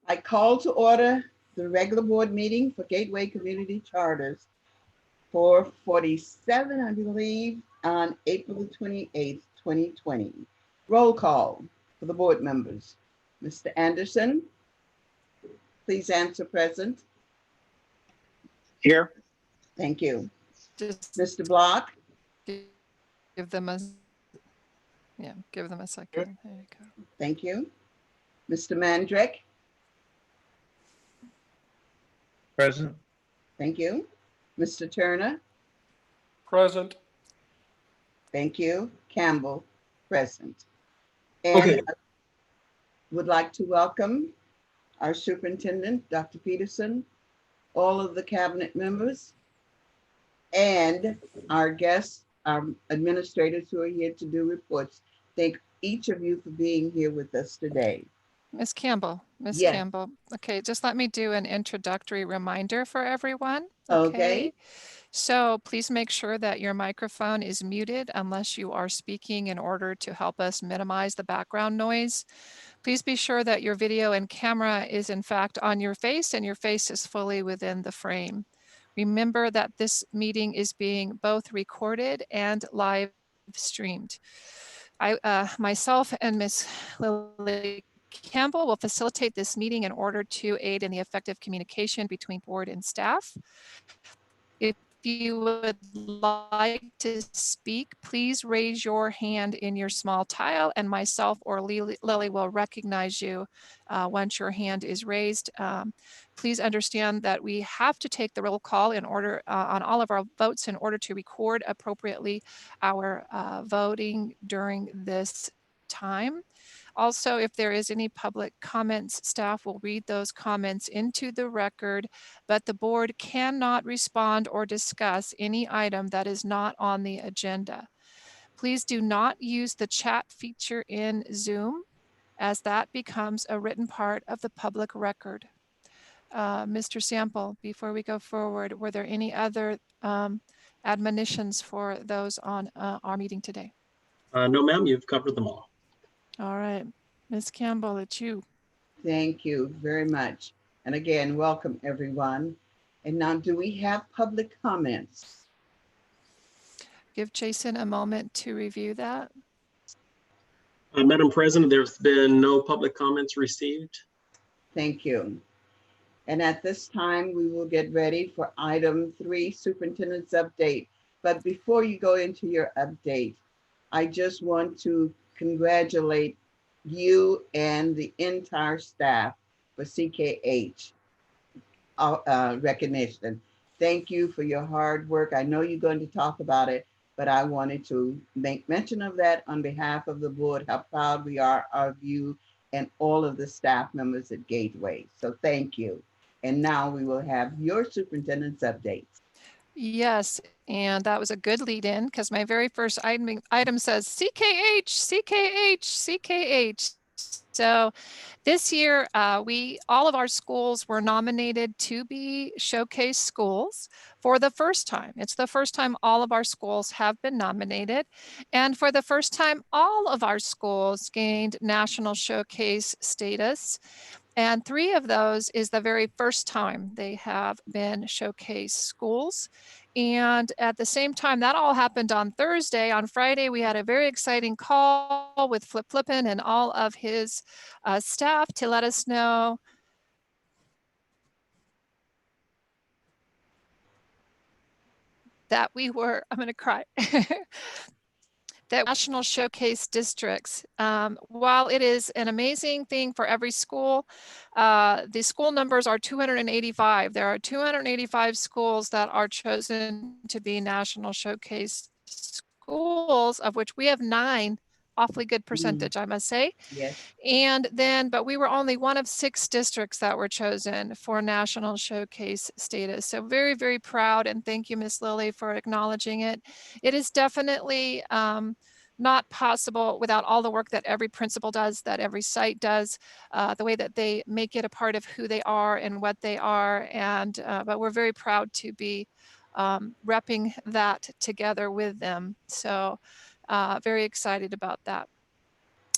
I call to order the regular board meeting for Gateway Community Charters for 47, I believe, on April the 28th, 2020. Roll call for the board members. Mr. Anderson, please answer present. Here. Thank you. Just Mr. Block, give them a, yeah, give them a second. There you go. thank you. Mr. Mandrick, Present. thank you. Mr. Turner, Present. thank you. Campbell, present. And Okay. I would like to welcome our superintendent, Dr. Peterson, all of the cabinet members, and our guests, our administrators who are here to do reports. Thank each of you for being here with us today. Miss Campbell, Yes. Campbell. Okay, just let me do an introductory reminder for everyone. Okay. So please make sure that your microphone is muted unless you are speaking in order to help us minimize the background noise. Please be sure that your video and camera is in fact on your face and your face is fully within the frame. Remember that this meeting is being both recorded and live streamed. Myself and Miss Lily Campbell will facilitate this meeting in order to aid in the effective communication between board and staff. If you would like to speak, please raise your hand in your small tile and myself or Lily will recognize you once your hand is raised. Please understand that we have to take the roll call in order on all of our votes in order to record appropriately our voting during this time. Also, if there is any public comments, staff will read those comments into the record, but the board cannot respond or discuss any item that is not on the agenda. Please do not use the chat feature in Zoom, as that becomes a written part of the public record. Mr. Sample, before we go forward, were there any other admonitions for those on our meeting today? No, ma'am, you've covered them all. All right, Ms. Campbell, it's you. Thank you very much. And again, welcome everyone. And now, do we have public comments? Give Jason a moment to review that. Madam President, there's been no public comments received. Thank you. And at this time, we will get ready for item 3, superintendent's update. But before you go into your update, I just want to congratulate you and the entire staff for CKH recognition. Thank you for your hard work. I know you're going to talk about it, but I wanted to make mention of that on behalf of the board, how proud we are of you and all of the staff members at Gateway. So thank you. And now we will have your superintendent's updates. Yes, and that was a good lead in because my very first item says CKH, CKH, CKH. So this year, all of our schools were nominated to be showcase schools for the first time. It's the first time all of our schools have been nominated. And for the first time, all of our schools gained national showcase status. And 3 of those is the very first time they have been showcase schools. And at the same time, that all happened on Thursday. On Friday, we had a very exciting call with Flip Flippin and all of his staff to let us know that we were, I'm gonna cry. That national showcase districts. While it is an amazing thing for every school, the school numbers are 285. There are 285 schools that are chosen to be national showcase schools, of which we have 9, awfully good percentage, I must say. Yes. And then, but we were only one of 6 districts that were chosen for national showcase status. So very, very proud. And thank you, Miss Lily, for acknowledging it. It is definitely not possible without all the work that every principal does, that every site does, the way that they make it a part of who they are and what they are. And, but we're very proud to be repping that together with them. So very excited about that.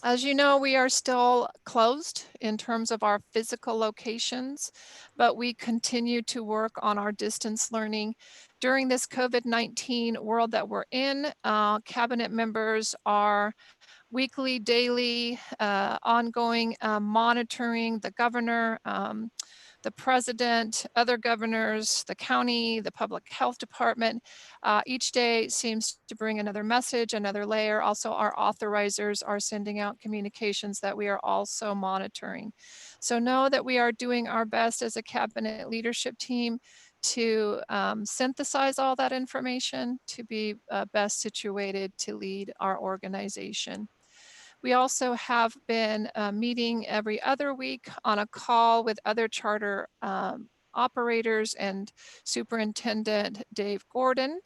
As you know, we are still closed in terms of our physical locations, but we continue to work on our distance learning. During this COVID-19 world that we're in, cabinet members are weekly, daily, ongoing monitoring the governor, the president, other governors, the county, the public health department. Each day seems to bring another message, another layer. Also, our authorizers are sending out communications that we are also monitoring. So know that we are doing our best as a cabinet leadership team to synthesize all that information to be best situated to lead our organization. We also have been meeting every other week on a call with other charter operators and Superintendent Dave Gordon.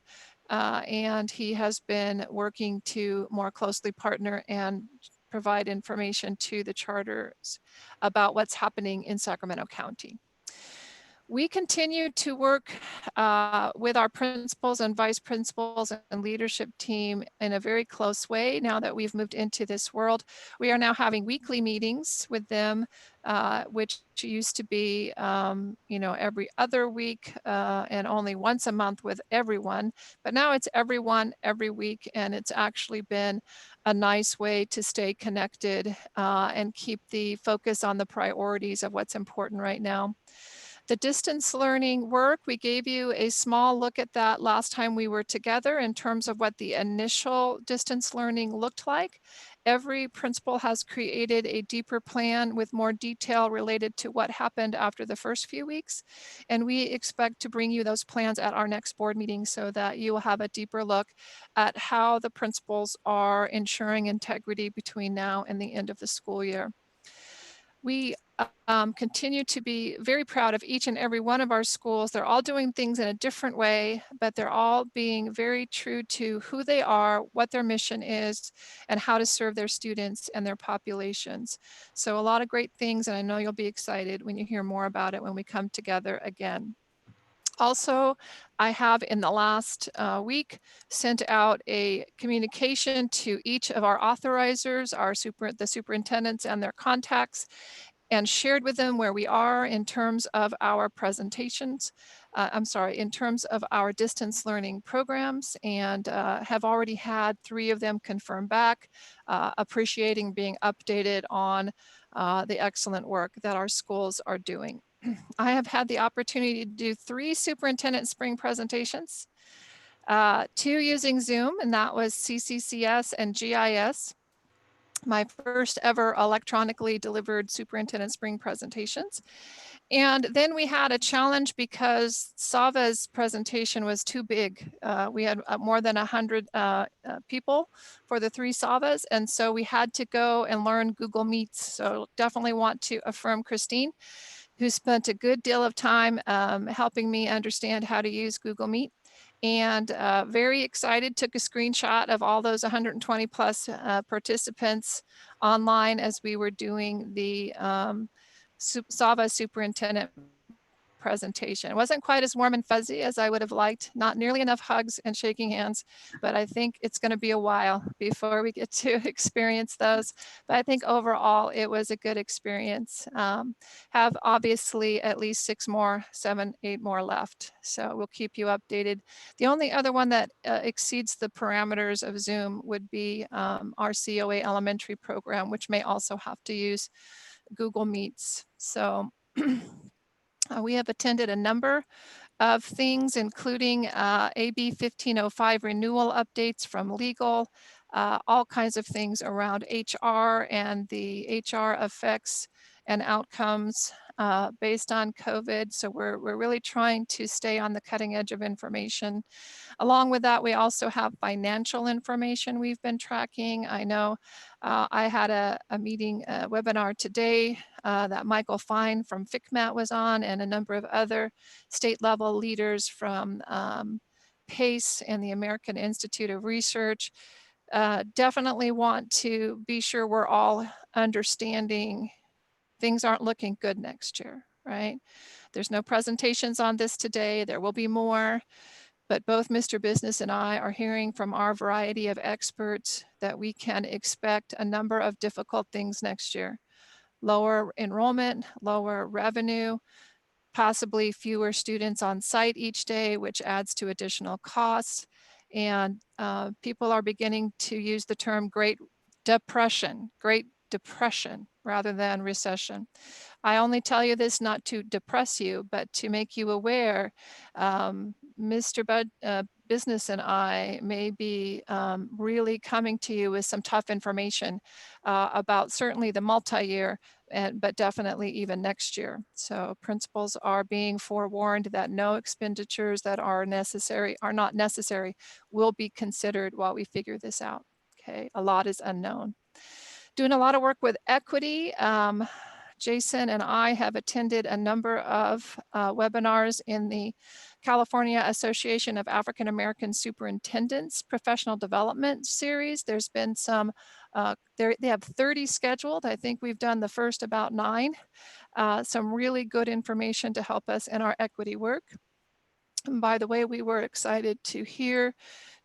And he has been working to more closely partner and provide information to the charters about what's happening in Sacramento County. We continue to work with our principals and vice principals and leadership team in a very close way now that we've moved into this world. We are now having weekly meetings with them, which used to be, every other week and only once a month with everyone. But now it's everyone every week, and it's actually been a nice way to stay connected and keep the focus on the priorities of what's important right now. The distance learning work, we gave you a small look at that last time we were together in terms of what the initial distance learning looked like. Every principal has created a deeper plan with more detail related to what happened after the first few weeks. And we expect to bring you those plans at our next board meeting so that you will have a deeper look at how the principals are ensuring integrity between now and the end of the school year. We continue to be very proud of each and every one of our schools. They're all doing things in a different way, but they're all being very true to who they are, what their mission is, and how to serve their students and their populations. So a lot of great things, and I know you'll be excited when you hear more about it when we come together again. Also, I have in the last week sent out a communication to each of our authorizers, the superintendents and their contacts, and shared with them where we are in terms of our presentations. In terms of our distance learning programs, and have already had 3 of them confirm back, appreciating being updated on the excellent work that our schools are doing. I have had the opportunity to do 3 superintendent spring presentations, 2 using Zoom, and that was CCCS and GIS. My first ever electronically delivered superintendent spring presentations. And then we had a challenge because Sava's presentation was too big. We had more than 100 people for the 3 Savas. And so we had to go and learn Google Meets. So definitely want to affirm Christine, who spent a good deal of time helping me understand how to use Google Meet. And very excited, took a screenshot of all those 120 plus participants online as we were doing the Sava superintendent presentation. It wasn't quite as warm and fuzzy as I would have liked, not nearly enough hugs and shaking hands, but I think it's going to be a while before we get to experience those. But I think overall it was a good experience. Have obviously at least 6 more, 7, 8 more left. So we'll keep you updated. The only other one that exceeds the parameters of Zoom would be our COA elementary program, which may also have to use Google Meets. So we have attended a number of things, including AB 1505 renewal updates from legal, all kinds of things around HR and the HR effects and outcomes based on COVID. So we're really trying to stay on the cutting edge of information. Along with that, we also have financial information we've been tracking. I know I had a meeting, a webinar today that Michael Fine from FICMAT was on, and a number of other state level leaders from PACE and the American Institute of Research. Definitely want to be sure we're all understanding things aren't looking good next year, right? There's no presentations on this today. There will be more. But both Mr. Business and I are hearing from our variety of experts that we can expect a number of difficult things next year. Lower enrollment, lower revenue, possibly fewer students on site each day, which adds to additional costs. And people are beginning to use the term Great Depression rather than recession. I only tell you this not to depress you, but to make you aware. Mr. Business and I may be really coming to you with some tough information about certainly the multi-year, but definitely even next year. So principals are being forewarned that no expenditures that are not necessary will be considered while we figure this out. Okay, a lot is unknown. Doing a lot of work with equity. Jason and I have attended a number of webinars in the California Association of African American Superintendents Professional Development Series. There's been some, they have 30 scheduled. I think we've done the first about 9. Some really good information to help us in our equity work. And by the way, we were excited to hear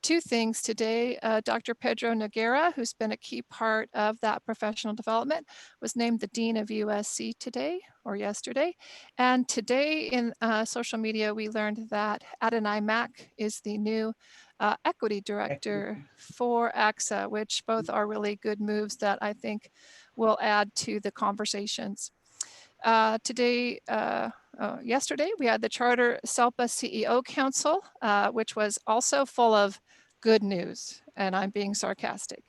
2 things today. Dr. Pedro Noguera, who's been a key part of that professional development, was named the Dean of USC today or yesterday. And today in social media, we learned that Adonai Mack is the new equity director for AXA, which both are really good moves that I think will add to the conversations. Yesterday, we had the Charter SELPA CEO Council, which was also full of good news, and I'm being sarcastic,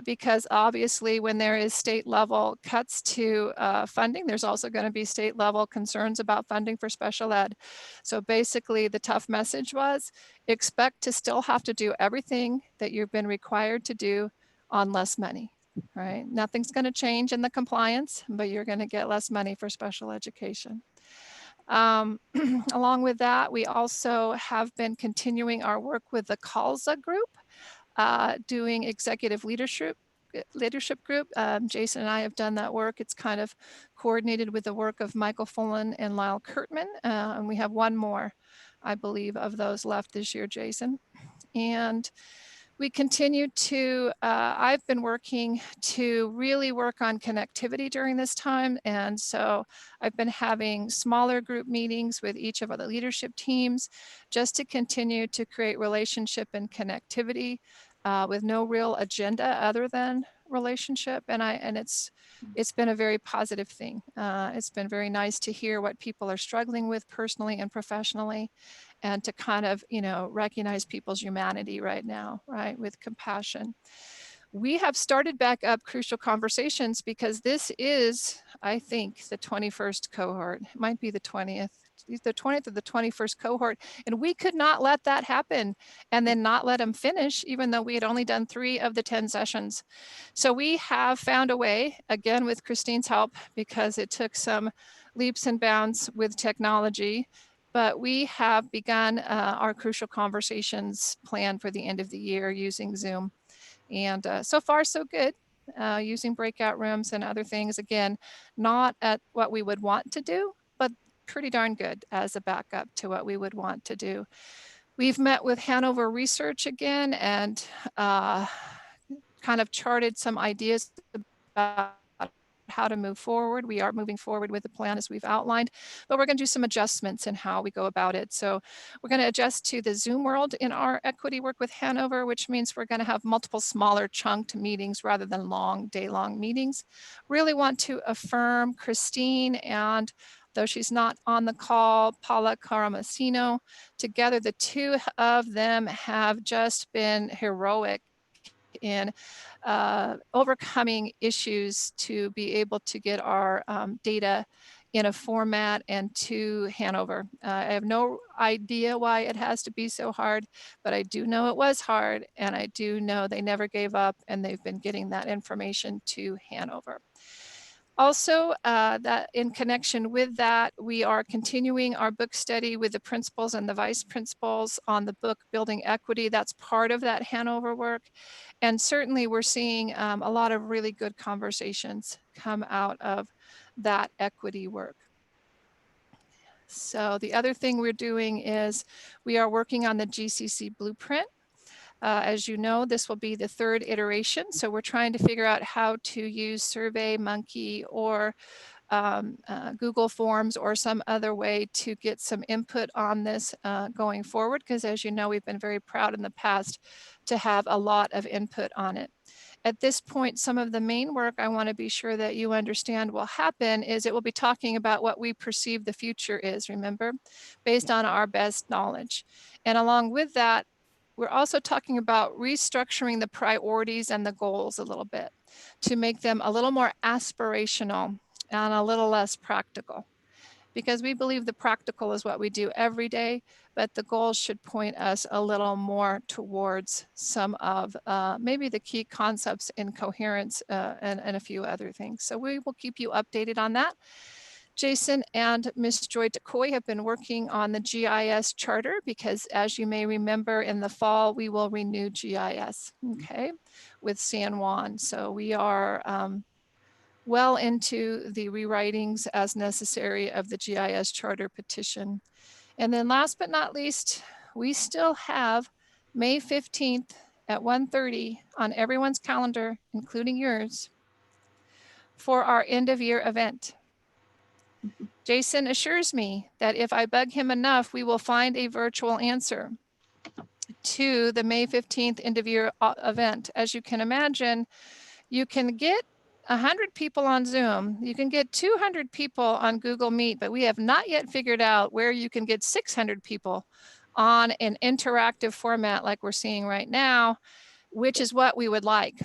because obviously when there is state level cuts to funding, there's also going to be state level concerns about funding for special ed. So basically the tough message was expect to still have to do everything that you've been required to do on less money. Right? Nothing's going to change in the compliance, but you're going to get less money for special education. Along with that, we also have been continuing our work with the CALSA group, doing executive leadership group. Jason and I have done that work. It's kind of coordinated with the work of Michael Fullen and Lyle Kurtman. And we have one more, I believe, of those left this year, Jason. And we continue to, I've been working to really work on connectivity during this time. And so I've been having smaller group meetings with each of the leadership teams just to continue to create relationship and connectivity with no real agenda other than relationship. And it's been a very positive thing. It's been very nice to hear what people are struggling with personally and professionally, and to kind of, recognize people's humanity right now, right, with compassion. We have started back up Crucial Conversations because this is, I think, the 21st cohort. It might be the 20th. The 20th or the 21st cohort, and we could not let that happen and then not let them finish, even though we had only done 3 of the 10 sessions. So we have found a way, again with Christine's help, because it took some leaps and bounds with technology, but we have begun our Crucial Conversations plan for the end of the year using Zoom. And so far, so good. Using breakout rooms and other things, again, not at what we would want to do, but pretty darn good as a backup to what we would want to do. We've met with Hanover Research again and kind of charted some ideas about how to move forward. We are moving forward with the plan as we've outlined, but we're going to do some adjustments in how we go about it. So we're going to adjust to the Zoom world in our equity work with Hanover, which means we're going to have multiple smaller chunked meetings rather than long day-long meetings. Really want to affirm Christine and, though she's not on the call, Paula Caramasino. Together, the 2 of them have just been heroic in overcoming issues to be able to get our data in a format and to Hanover. I have no idea why it has to be so hard, but I do know it was hard, and I do know they never gave up, and they've been getting that information to Hanover. Also, that in connection with that, we are continuing our book study with the principals and the vice principals on the book Building Equity. That's part of that Hanover work. And certainly we're seeing a lot of really good conversations come out of that equity work. So the other thing we're doing is we are working on the GCC blueprint. As you know, this will be the third iteration. So we're trying to figure out how to use SurveyMonkey or Google Forms or some other way to get some input on this going forward, because as you know, we've been very proud in the past to have a lot of input on it. At this point, some of the main work I want to be sure that you understand will happen is it will be talking about what we perceive the future is, remember, based on our best knowledge. And along with that, we're also talking about restructuring the priorities and the goals a little bit to make them a little more aspirational and a little less practical, because we believe the practical is what we do every day, but the goals should point us a little more towards some of maybe the key concepts in coherence and a few other things. So we will keep you updated on that. Jason and Ms. Joy DeCoy have been working on the GIS charter because, as you may remember, in the fall, we will renew GIS, okay, with San Juan. So we are well into the rewritings as necessary of the GIS charter petition. And then last but not least, we still have May 15th at 1:30 on everyone's calendar, including yours, for our end of year event. Jason assures me that if I bug him enough, we will find a virtual answer to the May 15th end of year event. As you can imagine, you can get 100 people on Zoom, you can get 200 people on Google Meet, but we have not yet figured out where you can get 600 people on an interactive format like we're seeing right now, which is what we would like.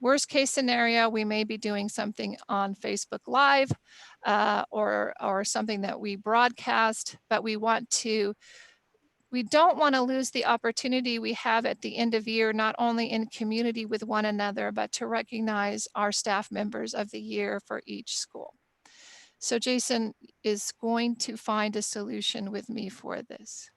Worst case scenario, we may be doing something on Facebook Live or something that we broadcast, but we don't want to lose the opportunity we have at the end of year, not only in community with one another, but to recognize our staff members of the year for each school. So Jason is going to find a solution with me for this.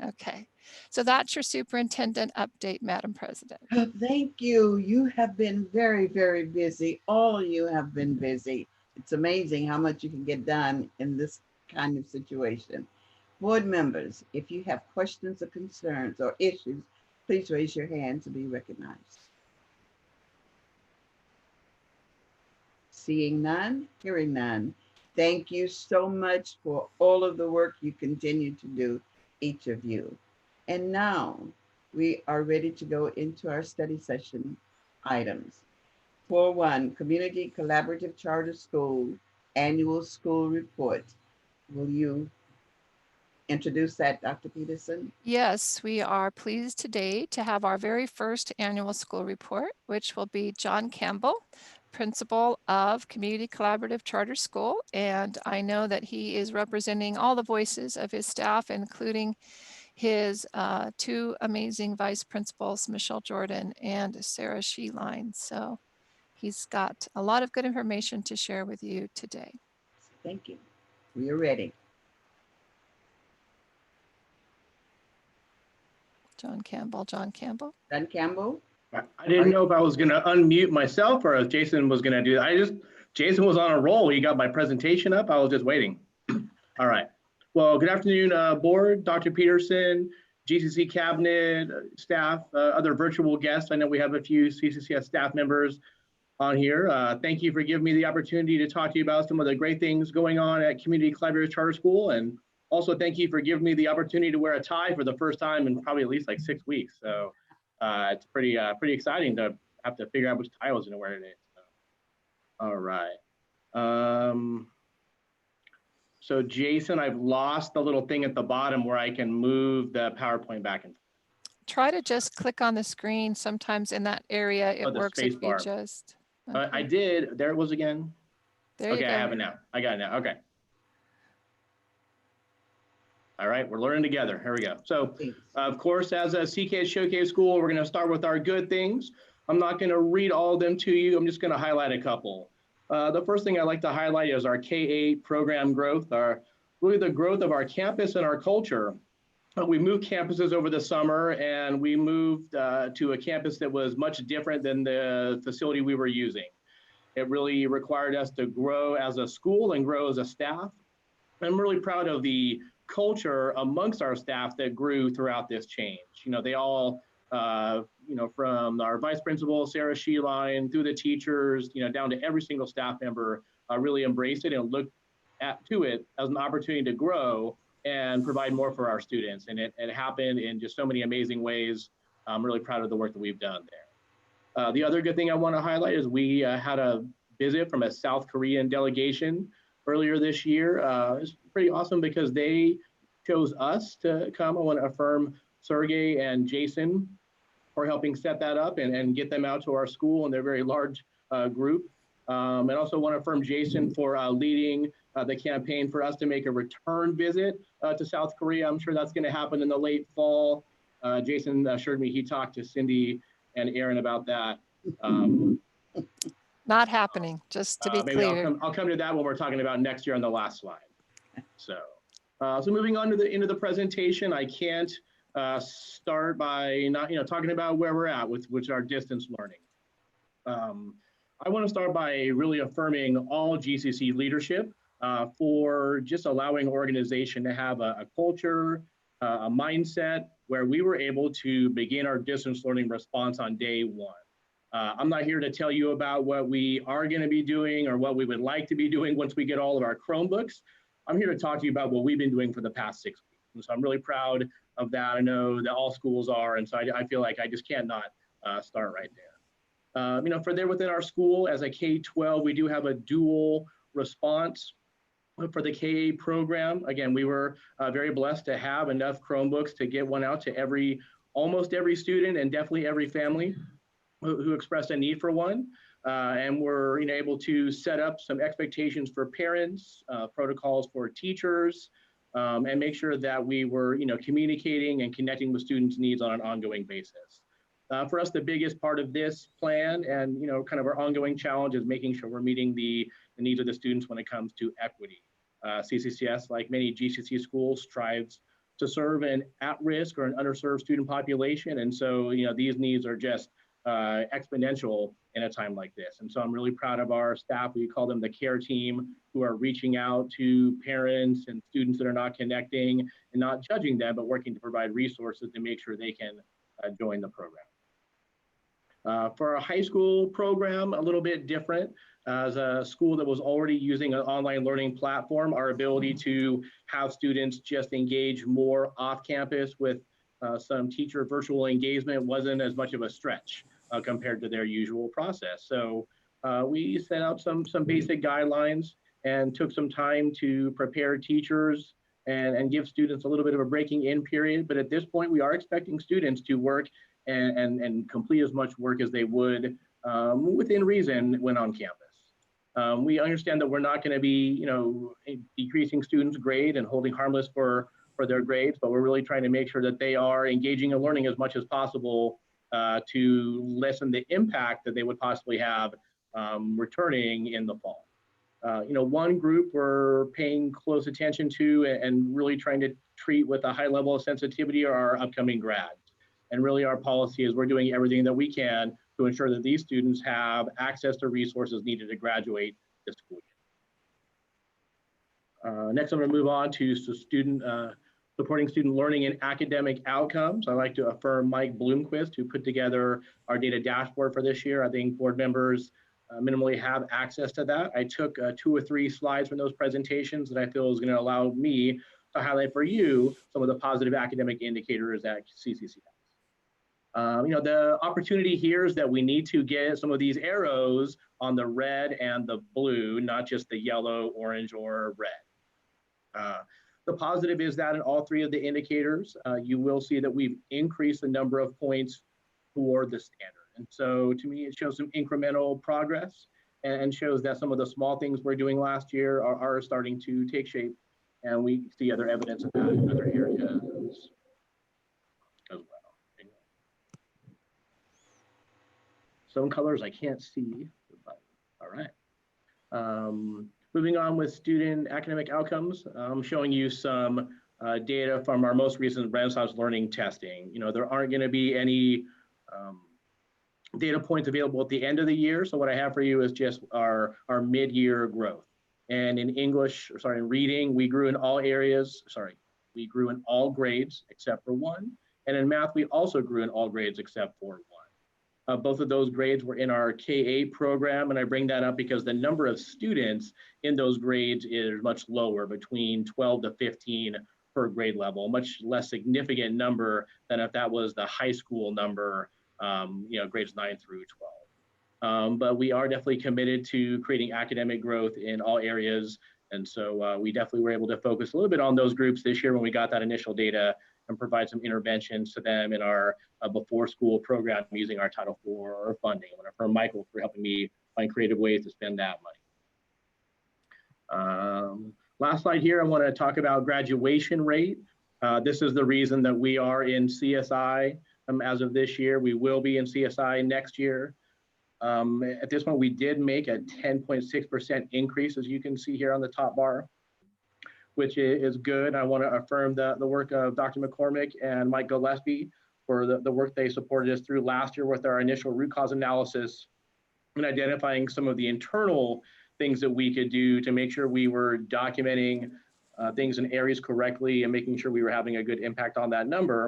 Okay, so that's your superintendent update, Madam President. Thank you. You have been very, very busy. All of you have been busy. It's amazing how much you can get done in this kind of situation. Board members, if you have questions or concerns or issues, please raise your hand to be recognized. Seeing none, hearing none. Thank you so much for all of the work you continue to do, each of you. And now we are ready to go into our study session items. 4.1, Community Collaborative Charter School Annual School Report. Will you introduce that, Dr. Peterson? Yes, we are pleased today to have our very first annual school report, which will be John Campbell, principal of Community Collaborative Charter School. And I know that he is representing all the voices of his staff, including his two amazing vice principals, Michelle Jordan and Sarah Sheeline. So he's got a lot of good information to share with you today. Thank you. We are ready. John Campbell, John Campbell. John Campbell? I didn't know if I was going to unmute myself or if Jason was going to do that. Jason was on a roll. He got my presentation up. I was just waiting. All right. Well, good afternoon, board, Dr. Peterson, GCC cabinet, staff, other virtual guests. I know we have a few CCCS staff members on here. Thank you for giving me the opportunity to talk to you about some of the great things going on at Community Collaborative Charter School. And also thank you for giving me the opportunity to wear a tie for the first time in probably at least like 6 weeks. So it's pretty exciting to have to figure out which tie I was going to wear today. So, all right. So Jason, I've lost the little thing at the bottom where I can move the PowerPoint back and forth. Try to just click on the screen. Sometimes in that area, it works if you just. Okay. I did. There it was again. There you go. Okay, I have it now. I got it now. Okay. All right, we're learning together. Here we go. So, of course, as a CCCS Showcase School, we're going to start with our good things. I'm not going to read all of them to you. I'm just going to highlight a couple. The first thing I'd like to highlight is our K-8 program growth, really the growth of our campus and our culture. We moved campuses over the summer, and we moved to a campus that was much different than the facility we were using. It really required us to grow as a school and grow as a staff. I'm really proud of the culture amongst our staff that grew throughout this change. You know, they all from our vice principal, Sarah Sheeline, through the teachers, down to every single staff member, really embraced it and looked to it as an opportunity to grow and provide more for our students. And it happened in just so many amazing ways. I'm really proud of the work that we've done there. The other good thing I want to highlight is we had a visit from a South Korean delegation earlier this year. It's pretty awesome because they chose us to come. I want to affirm Sergey and Jason for helping set that up and get them out to our school in their very large group. And also want to affirm Jason for leading the campaign for us to make a return visit to South Korea. I'm sure that's going to happen in the late fall. Jason assured me he talked to Cindy and Aaron about that. Not happening, just to be maybe clear. I'll come to that when we're talking about next year on the last slide. So moving on to the end of the presentation, I can't start by not talking about where we're at with our distance learning. I want to start by really affirming all GCC leadership for just allowing organization to have a culture, a mindset where we were able to begin our distance learning response on day one. I'm not here to tell you about what we are going to be doing or what we would like to be doing once we get all of our Chromebooks. I'm here to talk to you about what we've been doing for the past 6 weeks. And so I'm really proud of that. I know that all schools are, and so I feel like I just can't not start right there. For within our school as a K-12, we do have a dual response for the KA program. Again, we were very blessed to have enough Chromebooks to get one out to almost every student and definitely every family who expressed a need for one. And we're able to set up some expectations for parents, protocols for teachers, and make sure that we were communicating and connecting with students' needs on an ongoing basis. For us, the biggest part of this plan and kind of our ongoing challenge is making sure we're meeting the needs of the students when it comes to equity. CCCS, like many GCC schools, strives to serve an at-risk or an underserved student population. And so these needs are just exponential in a time like this. And so I'm really proud of our staff. We call them the care team, who are reaching out to parents and students that are not connecting and not judging them, but working to provide resources to make sure they can join the program. For our high school program, a little bit different. As a school that was already using an online learning platform, our ability to have students just engage more off campus with some teacher virtual engagement wasn't as much of a stretch compared to their usual process. So we set out some basic guidelines and took some time to prepare teachers and give students a little bit of a breaking in period. But at this point, we are expecting students to work and complete as much work as they would within reason when on campus. We understand that we're not going to be, decreasing students' grade and holding harmless for their grades, but we're really trying to make sure that they are engaging and learning as much as possible to lessen the impact that they would possibly have returning in the fall. One group we're paying close attention to and really trying to treat with a high level of sensitivity are our upcoming grads. And really our policy is we're doing everything that we can to ensure that these students have access to resources needed to graduate this school year. Next, I'm going to move on to supporting student learning and academic outcomes. I'd like to affirm Mike Bloomquist, who put together our data dashboard for this year. I think board members minimally have access to that. I took 2 or 3 slides from those presentations that I feel is going to allow me to highlight for you some of the positive academic indicators at CCCS. The opportunity here is that we need to get some of these arrows on the red and the blue, not just the yellow, orange, or red. The positive is that in all 3 of the indicators, you will see that we've increased the number of points for the standard. And so to me, it shows some incremental progress and shows that some of the small things we're doing last year are starting to take shape. And we see other evidence of that in other areas as well. Some colors I can't see, but all right. Moving on with student academic outcomes, I'm showing you some data from our most recent Renaissance learning testing. There aren't going to be any data points available at the end of the year. So what I have for you is just our mid-year growth. And in in reading, we grew in all areas. We grew in all grades except for one. And in math, we also grew in all grades except for one. Both of those grades were in our K-8 program, and I bring that up because the number of students in those grades is much lower, between 12 to 15 per grade level, much less significant number than if that was the high school number, grades 9 through 12. But we are definitely committed to creating academic growth in all areas. And so we definitely were able to focus a little bit on those groups this year when we got that initial data and provide some interventions to them in our before school program using our Title IV funding. I want to affirm Michael for helping me find creative ways to spend that money. Last slide here, I want to talk about graduation rate. This is the reason that we are in CSI as of this year. We will be in CSI next year. At this point, we did make a 10.6% increase, as you can see here on the top bar, which is good. I want to affirm the work of Dr. McCormick and Mike Gillespie for the work they supported us through last year with our initial root cause analysis and identifying some of the internal things that we could do to make sure we were documenting things in areas correctly and making sure we were having a good impact on that number.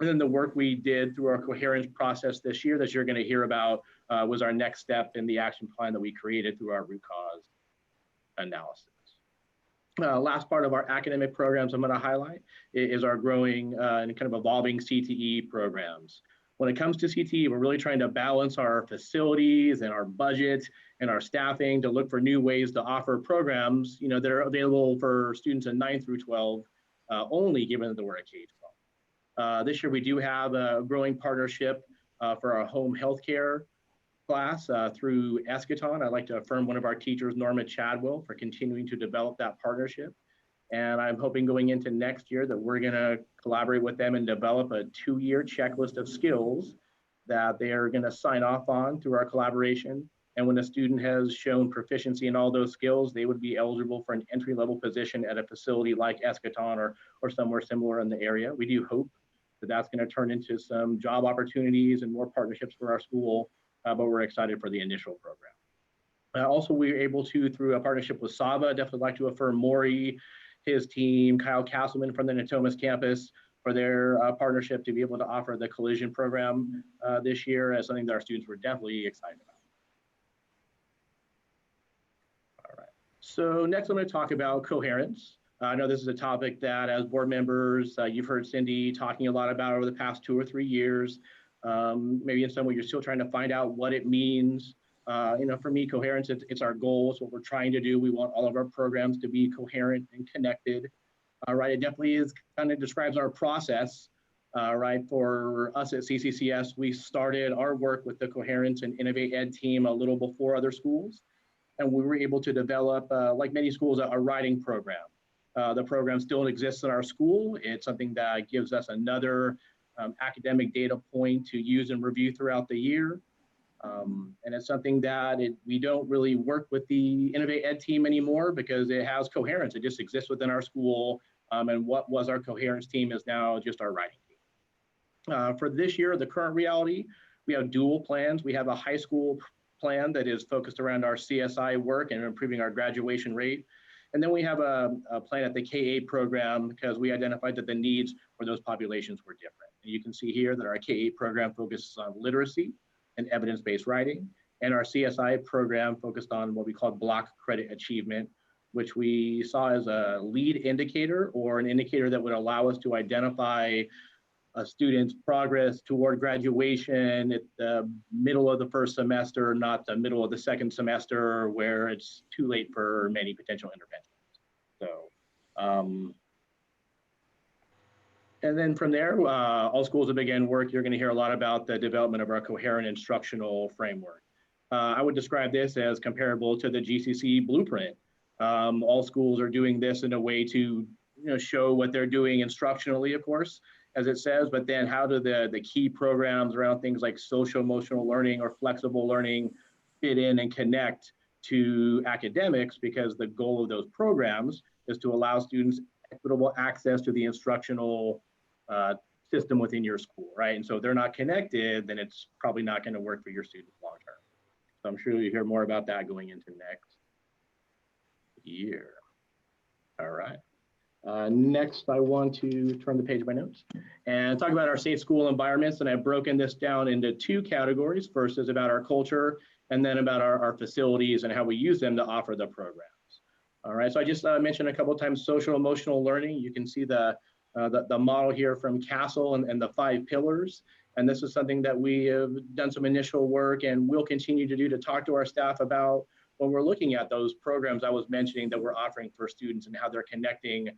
And then the work we did through our coherence process this year that you're going to hear about was our next step in the action plan that we created through our root cause analysis. Last part of our academic programs I'm going to highlight is our growing and kind of evolving CTE programs. When it comes to CTE, we're really trying to balance our facilities and our budget and our staffing to look for new ways to offer programs, that are available for students in 9 through 12 only, given that we're at K-12. This year, we do have a growing partnership for our home healthcare class through Eschaton. I'd like to affirm one of our teachers, Norma Chadwell, for continuing to develop that partnership. And I'm hoping going into next year that we're going to collaborate with them and develop a 2-year checklist of skills that they are going to sign off on through our collaboration. And when a student has shown proficiency in all those skills, they would be eligible for an entry-level position at a facility like Eschaton or somewhere similar in the area. We do hope that that's going to turn into some job opportunities and more partnerships for our school, but we're excited for the initial program. Also, we were able to, through a partnership with Sava, definitely like to affirm Maury, his team, Kyle Castleman from the Natomas campus, for their partnership to be able to offer the collision program this year as something that our students were definitely excited about. All right, so next I'm going to talk about coherence. I know this is a topic that as board members, you've heard Cindy talking a lot about over the past 2 or 3 years. Maybe in some way you're still trying to find out what it means. For me, coherence, it's our goal. It's what we're trying to do. We want all of our programs to be coherent and connected, right? It definitely kind of describes our process, right? For us at CCCS, we started our work with the Coherence and Innovate Ed team a little before other schools. And we were able to develop, like many schools, a writing program. The program still exists in our school. It's something that gives us another academic data point to use and review throughout the year. And it's something that we don't really work with the Innovate Ed team anymore because it has coherence. It just exists within our school. And what was our coherence team is now just our writing team. For this year, the current reality, we have dual plans. We have a high school plan that is focused around our CSI work and improving our graduation rate. And then we have a plan at the K-8 program because we identified that the needs for those populations were different. And you can see here that our K-8 program focuses on literacy and evidence-based writing, and our CSI program focused on what we call block credit achievement, which we saw as a lead indicator or an indicator that would allow us to identify a student's progress toward graduation at the middle of the first semester, not the middle of the second semester where it's too late for many potential interventions. So, and then from there, all schools that begin work, you're going to hear a lot about the development of our coherent instructional framework. I would describe this as comparable to the GCC blueprint. All schools are doing this in a way to show what they're doing instructionally, of course, as it says, but then how do the key programs around things like social emotional learning or flexible learning fit in and connect to academics, because the goal of those programs is to allow students equitable access to the instructional system within your school, right? And so if they're not connected, then it's probably not going to work for your students long term. So I'm sure you'll hear more about that going into next year. All right. Next, I want to turn the page of my notes and talk about our safe school environments. And I've broken this down into two categories. First is about our culture, and then about our facilities and how we use them to offer the programs. All right, so I just mentioned a couple of times social emotional learning. You can see the model here from Castle and the 5 pillars. And this is something that we have done some initial work and will continue to do to talk to our staff about when we're looking at those programs I was mentioning that we're offering for students and how they're connecting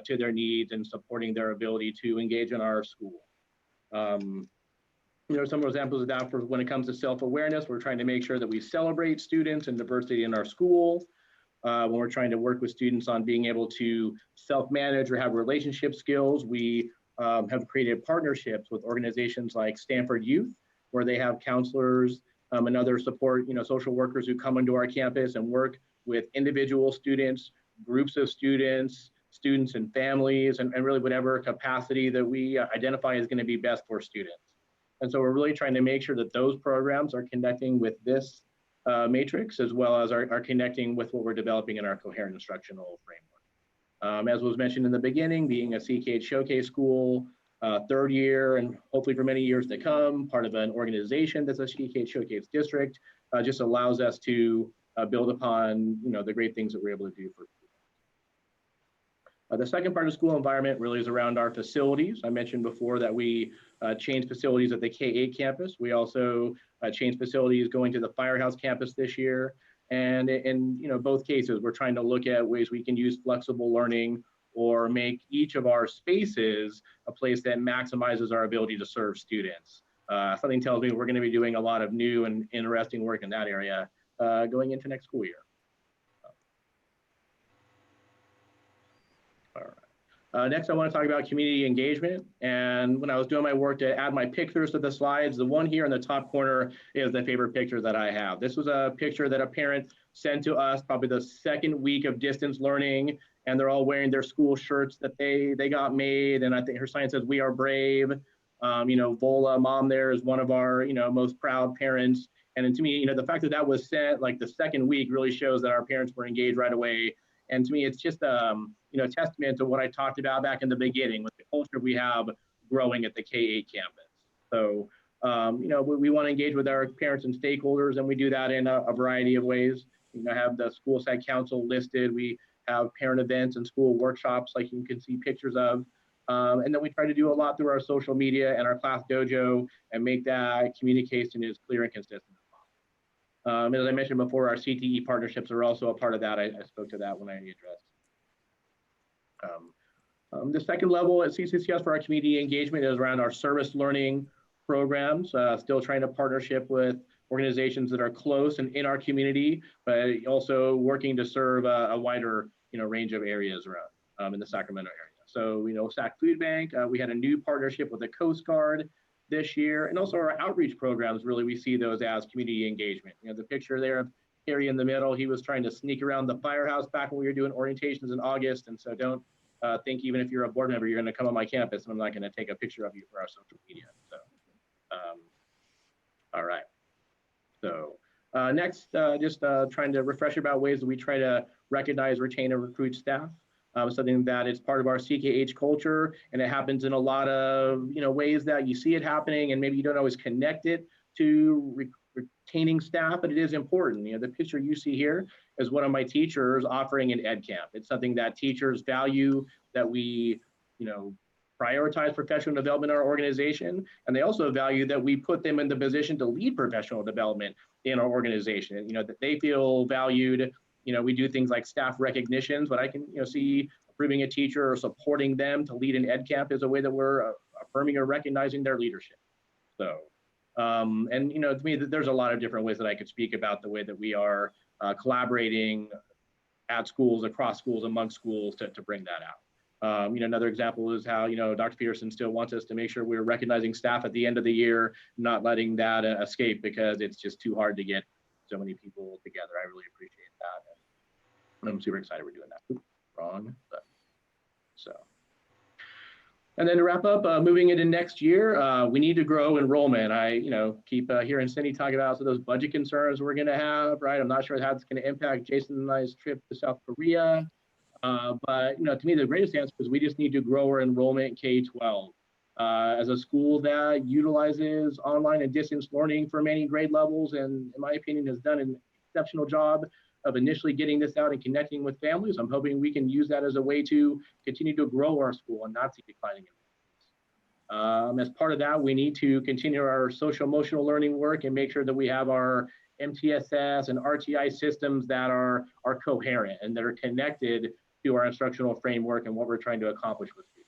to their needs and supporting their ability to engage in our school. There are some examples of that for when it comes to self-awareness. We're trying to make sure that we celebrate students and diversity in our school. When we're trying to work with students on being able to self-manage or have relationship skills, we have created partnerships with organizations like Stanford Youth, where they have counselors and other support, social workers who come into our campus and work with individual students, groups of students, students and families, and really whatever capacity that we identify as going to be best for students. And so we're really trying to make sure that those programs are connecting with this matrix, as well as are connecting with what we're developing in our coherent instructional framework. As was mentioned in the beginning, being a CCCS Showcase school, 3rd year, and hopefully for many years to come, part of an organization that's a CCCS Showcase district, just allows us to build upon the great things that we're able to do for students. The second part of school environment really is around our facilities. I mentioned before that we changed facilities at the K-8 campus. We also changed facilities going to the Firehouse campus this year. And in both cases, we're trying to look at ways we can use flexible learning or make each of our spaces a place that maximizes our ability to serve students. Something tells me we're going to be doing a lot of new and interesting work in that area going into next school year. All right. Next, I want to talk about community engagement. And when I was doing my work to add my pictures to the slides, the one here in the top corner is the favorite picture that I have. This was a picture that a parent sent to us probably the 2nd week of distance learning, and they're all wearing their school shirts that they got made. And I think her sign says, "We are brave." Vola, mom there, is one of our most proud parents. And to me, the fact that that was sent like the 2nd week really shows that our parents were engaged right away. And to me, it's just a testament to what I talked about back in the beginning with the culture we have growing at the K-8 campus. So, we want to engage with our parents and stakeholders, and we do that in a variety of ways. Have the school site council listed. We have parent events and school workshops like you can see pictures of. And then we try to do a lot through our social media and our class dojo and make that communication as clear and consistent as possible. As I mentioned before, our CTE partnerships are also a part of that. I spoke to that when I addressed. The second level at CCCS for our community engagement is around our service learning programs, still trying to partnership with organizations that are close and in our community, but also working to serve a wider range of areas around in the Sacramento area. So, SAC Food Bank, we had a new partnership with the Coast Guard this year, and also our outreach programs, really we see those as community engagement. The picture there of Harry in the middle, he was trying to sneak around the firehouse back when we were doing orientations in August, and so don't think even if you're a board member, you're going to come on my campus and I'm not going to take a picture of you for our social media. So, all right. So next, just trying to refresh about ways that we try to recognize, retain, and recruit staff. Something that is part of our CKH culture, and it happens in a lot of ways that you see it happening, and maybe you don't always connect it to retaining staff, but it is important. The picture you see here is one of my teachers offering an ed camp. It's something that teachers value, that we prioritize professional development in our organization, and they also value that we put them in the position to lead professional development in our organization. That they feel valued. We do things like staff recognitions, but I can see approving a teacher or supporting them to lead an ed camp is a way that we're affirming or recognizing their leadership. So, and to me, there's a lot of different ways that I could speak about the way that we are collaborating at schools, across schools, among schools to bring that out. Another example is how Dr. Peterson still wants us to make sure we're recognizing staff at the end of the year, not letting that escape because it's just too hard to get so many people together. I really appreciate that. I'm super excited we're doing that. Oops, wrong. So, and then to wrap up, moving into next year, we need to grow enrollment. I, keep hearing Cindy talk about those budget concerns we're going to have, right? I'm not sure how it's going to impact Jason and I's trip to South Korea. But to me, the greatest answer is we just need to grow our enrollment K-12. As a school that utilizes online and distance learning for many grade levels, and in my opinion has done an exceptional job of initially getting this out and connecting with families, I'm hoping we can use that as a way to continue to grow our school and not see declining enrollments. As part of that, we need to continue our social emotional learning work and make sure that we have our MTSS and RTI systems that are coherent and that are connected to our instructional framework and what we're trying to accomplish with students.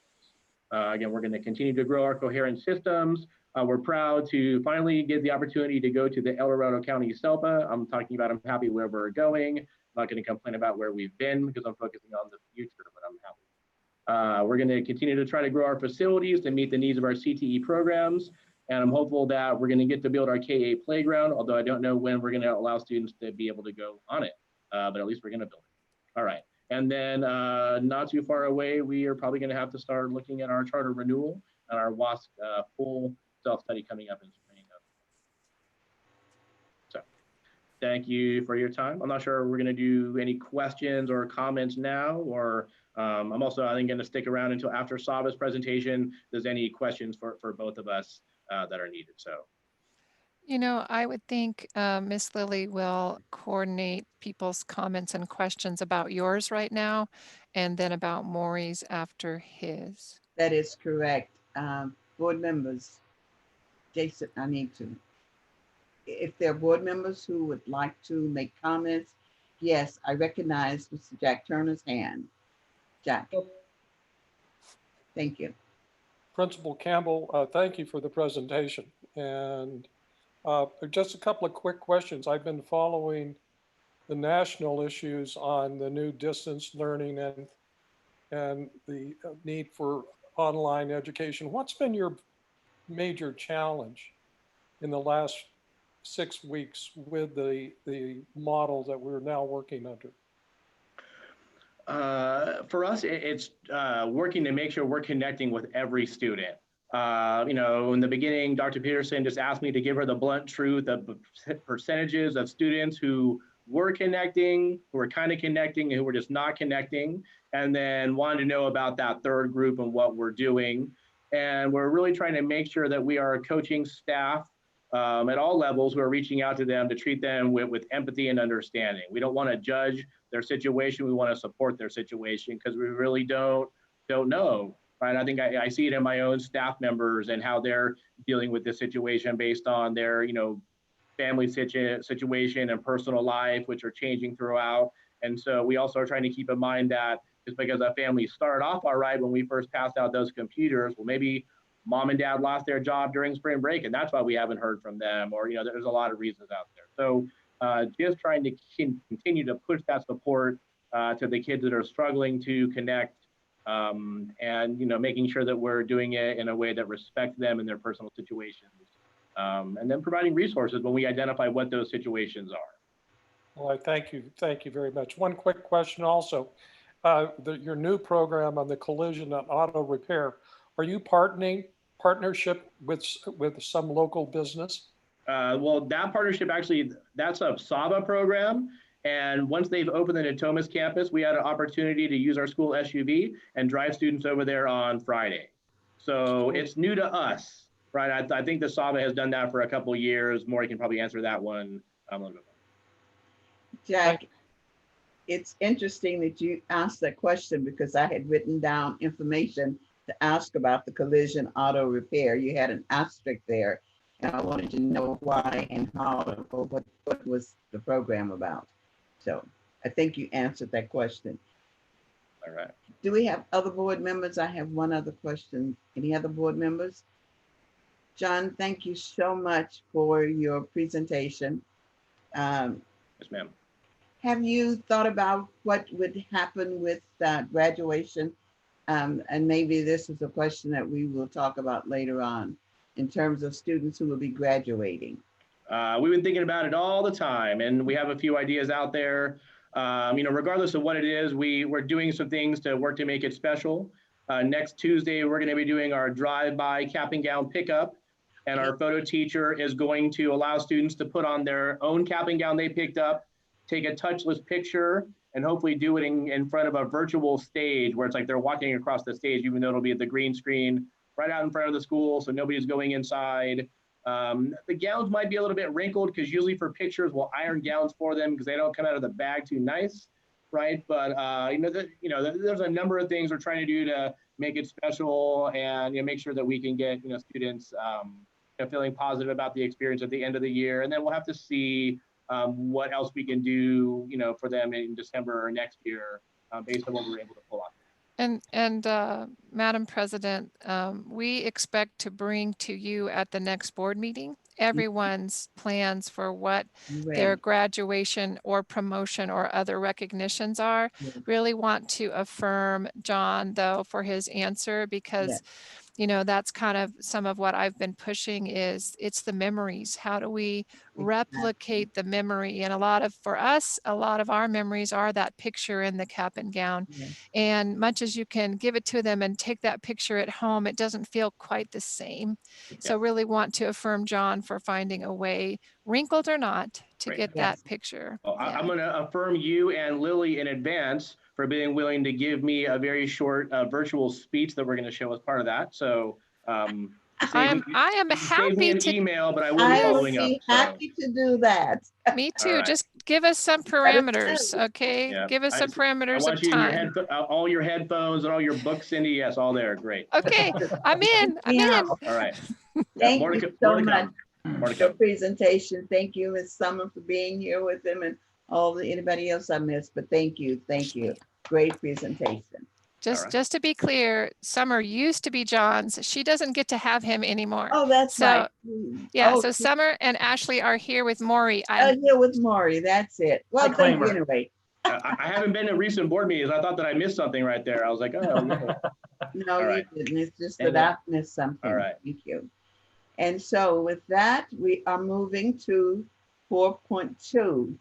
Again, we're going to continue to grow our coherent systems. We're proud to finally get the opportunity to go to the El Dorado County SELPA. I'm talking about I'm happy where we're going. I'm not going to complain about where we've been because I'm focusing on the future, but I'm happy. We're going to continue to try to grow our facilities to meet the needs of our CTE programs. And I'm hopeful that we're going to get to build our K-8 playground, although I don't know when we're going to allow students to be able to go on it, but at least we're going to build it. All right. And then not too far away, we are probably going to have to start looking at our charter renewal and our WASC full self-study coming up in spring. So thank you for your time. I'm not sure we're going to do any questions or comments now, or I'm also, I think, going to stick around until after Saba's presentation. If there's any questions for both of us that are needed. So. I would think Miss Lily will coordinate people's comments and questions about yours right now, and then about Maury's after his. That is correct. Board members, Jason, I need to. If there are board members who would like to make comments, yes, I recognize Mr. Jack Turner's hand. Jack. Thank you. Principal Campbell, thank you for the presentation. And just a couple of quick questions. I've been following the national issues on the new distance learning and the need for online education. What's been your major challenge in the last 6 weeks with the model that we're now working under? For us, it's working to make sure we're connecting with every student. In the beginning, Dr. Peterson just asked me to give her the blunt truth of percentages of students who were connecting, who were kind of connecting, and who were just not connecting, and then wanted to know about that third group and what we're doing. And we're really trying to make sure that we are coaching staff at all levels who are reaching out to them to treat them with empathy and understanding. We don't want to judge their situation. We want to support their situation because we really don't know. Right. I think I see it in my own staff members and how they're dealing with this situation based on their, family situation and personal life, which are changing throughout. And so we also are trying to keep in mind that just because a family started off all right when we first passed out those computers, well, maybe mom and dad lost their job during spring break, and that's why we haven't heard from them. Or, there's a lot of reasons out there. So just trying to continue to push that support to the kids that are struggling to connect. And making sure that we're doing it in a way that respects them and their personal situations, and then providing resources when we identify what those situations are. Well, thank you very much. One quick question also, your new program on the collision and auto repair, are you partnership with some local business? Well, that partnership actually, that's a SABA program. And once they've opened the Natomas campus, we had an opportunity to use our school SUV and drive students over there on Friday. So it's new to us, right? I think the SABA has done that for a couple of years. Maury can probably answer that one a little bit more. Jack, it's interesting that you asked that question because I had written down information to ask about the collision auto repair. You had an asterisk there, and I wanted to know why and how, or what was the program about. So I think you answered that question. All right. Do we have other board members? I have one other question. Any other board members? John, thank you so much for your presentation. Yes, ma'am. Have you thought about what would happen with graduation? And maybe this is a question that we will talk about later on in terms of students who will be graduating. We've been thinking about it all the time, and we have a few ideas out there. Regardless of what it is, we're doing some things to work to make it special. Next Tuesday, we're going to be doing our drive-by cap and gown pickup, and our photo teacher is going to allow students to put on their own cap and gown they picked up, take a touchless picture, and hopefully do it in front of a virtual stage where it's like they're walking across the stage, even though it'll be at the green screen right out in front of the school, so nobody's going inside. The gowns might be a little bit wrinkled because usually for pictures we'll iron gowns for them because they don't come out of the bag too nice, right? But there's a number of things we're trying to do to make it special and make sure that we can get students feeling positive about the experience at the end of the year, and then we'll have to see what else we can do for them in December or next year based on what we're able to pull off. And Madam President, we expect to bring to you at the next board meeting everyone's plans for what their graduation or promotion or other recognitions are. Really want to affirm John, though, for his answer, because that's kind of some of what I've been pushing is it's the memories. How do we replicate the memory? And for us, a lot of our memories are that picture in the cap and gown. And much as you can give it to them and take that picture at home, it doesn't feel quite the same. So really want to affirm John for finding a way, wrinkled or not, to get that picture. Well, I'm going to affirm you and Lily in advance for being willing to give me a very short virtual speech that we're going to show as part of that. So I am happy me an to email, but I will be following up. Happy to do that. Me too. Right. Just give us some parameters, okay? Yeah. Give us some parameters I of want you time. all your headphones and all your books, Cindy. Yes, all there. Great. Okay, I'm in. I'm in. All right. Thank you so much for your presentation. Thank you, Ms. Summer, for being here with them and anybody else I missed. But thank you. Great presentation. Just to be clear, Summer used to be John's. She doesn't get to have him anymore. Oh, that's right. Yeah, so Summer and Ashley are here with Maury. I'm here with Maury. That's it. Well, thank you anyway. I haven't been to recent board meetings. I thought that I missed something right there. I was like, oh, no. No, you didn't. It's just that I missed something. All right. Thank you. And so with that, we are moving to 4.2.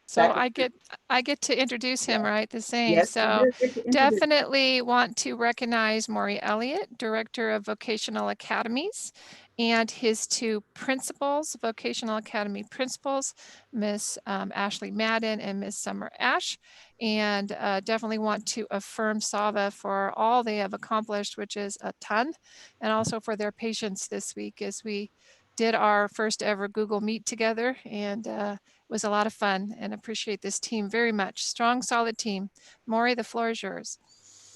So I get to introduce him, right? The same. Yes, So definitely want to recognize Maury Elliott, Director of Vocational Academies, and his two principals, Vocational Academy principals, Miss Ashley Madden and Miss Summer Ash. And definitely want to affirm SAVA for all they have accomplished, which is a ton, and also for their patience this week as we did our first ever Google Meet together, and it was a lot of fun, and appreciate this team very much. Strong, solid team. Maury, the floor is yours.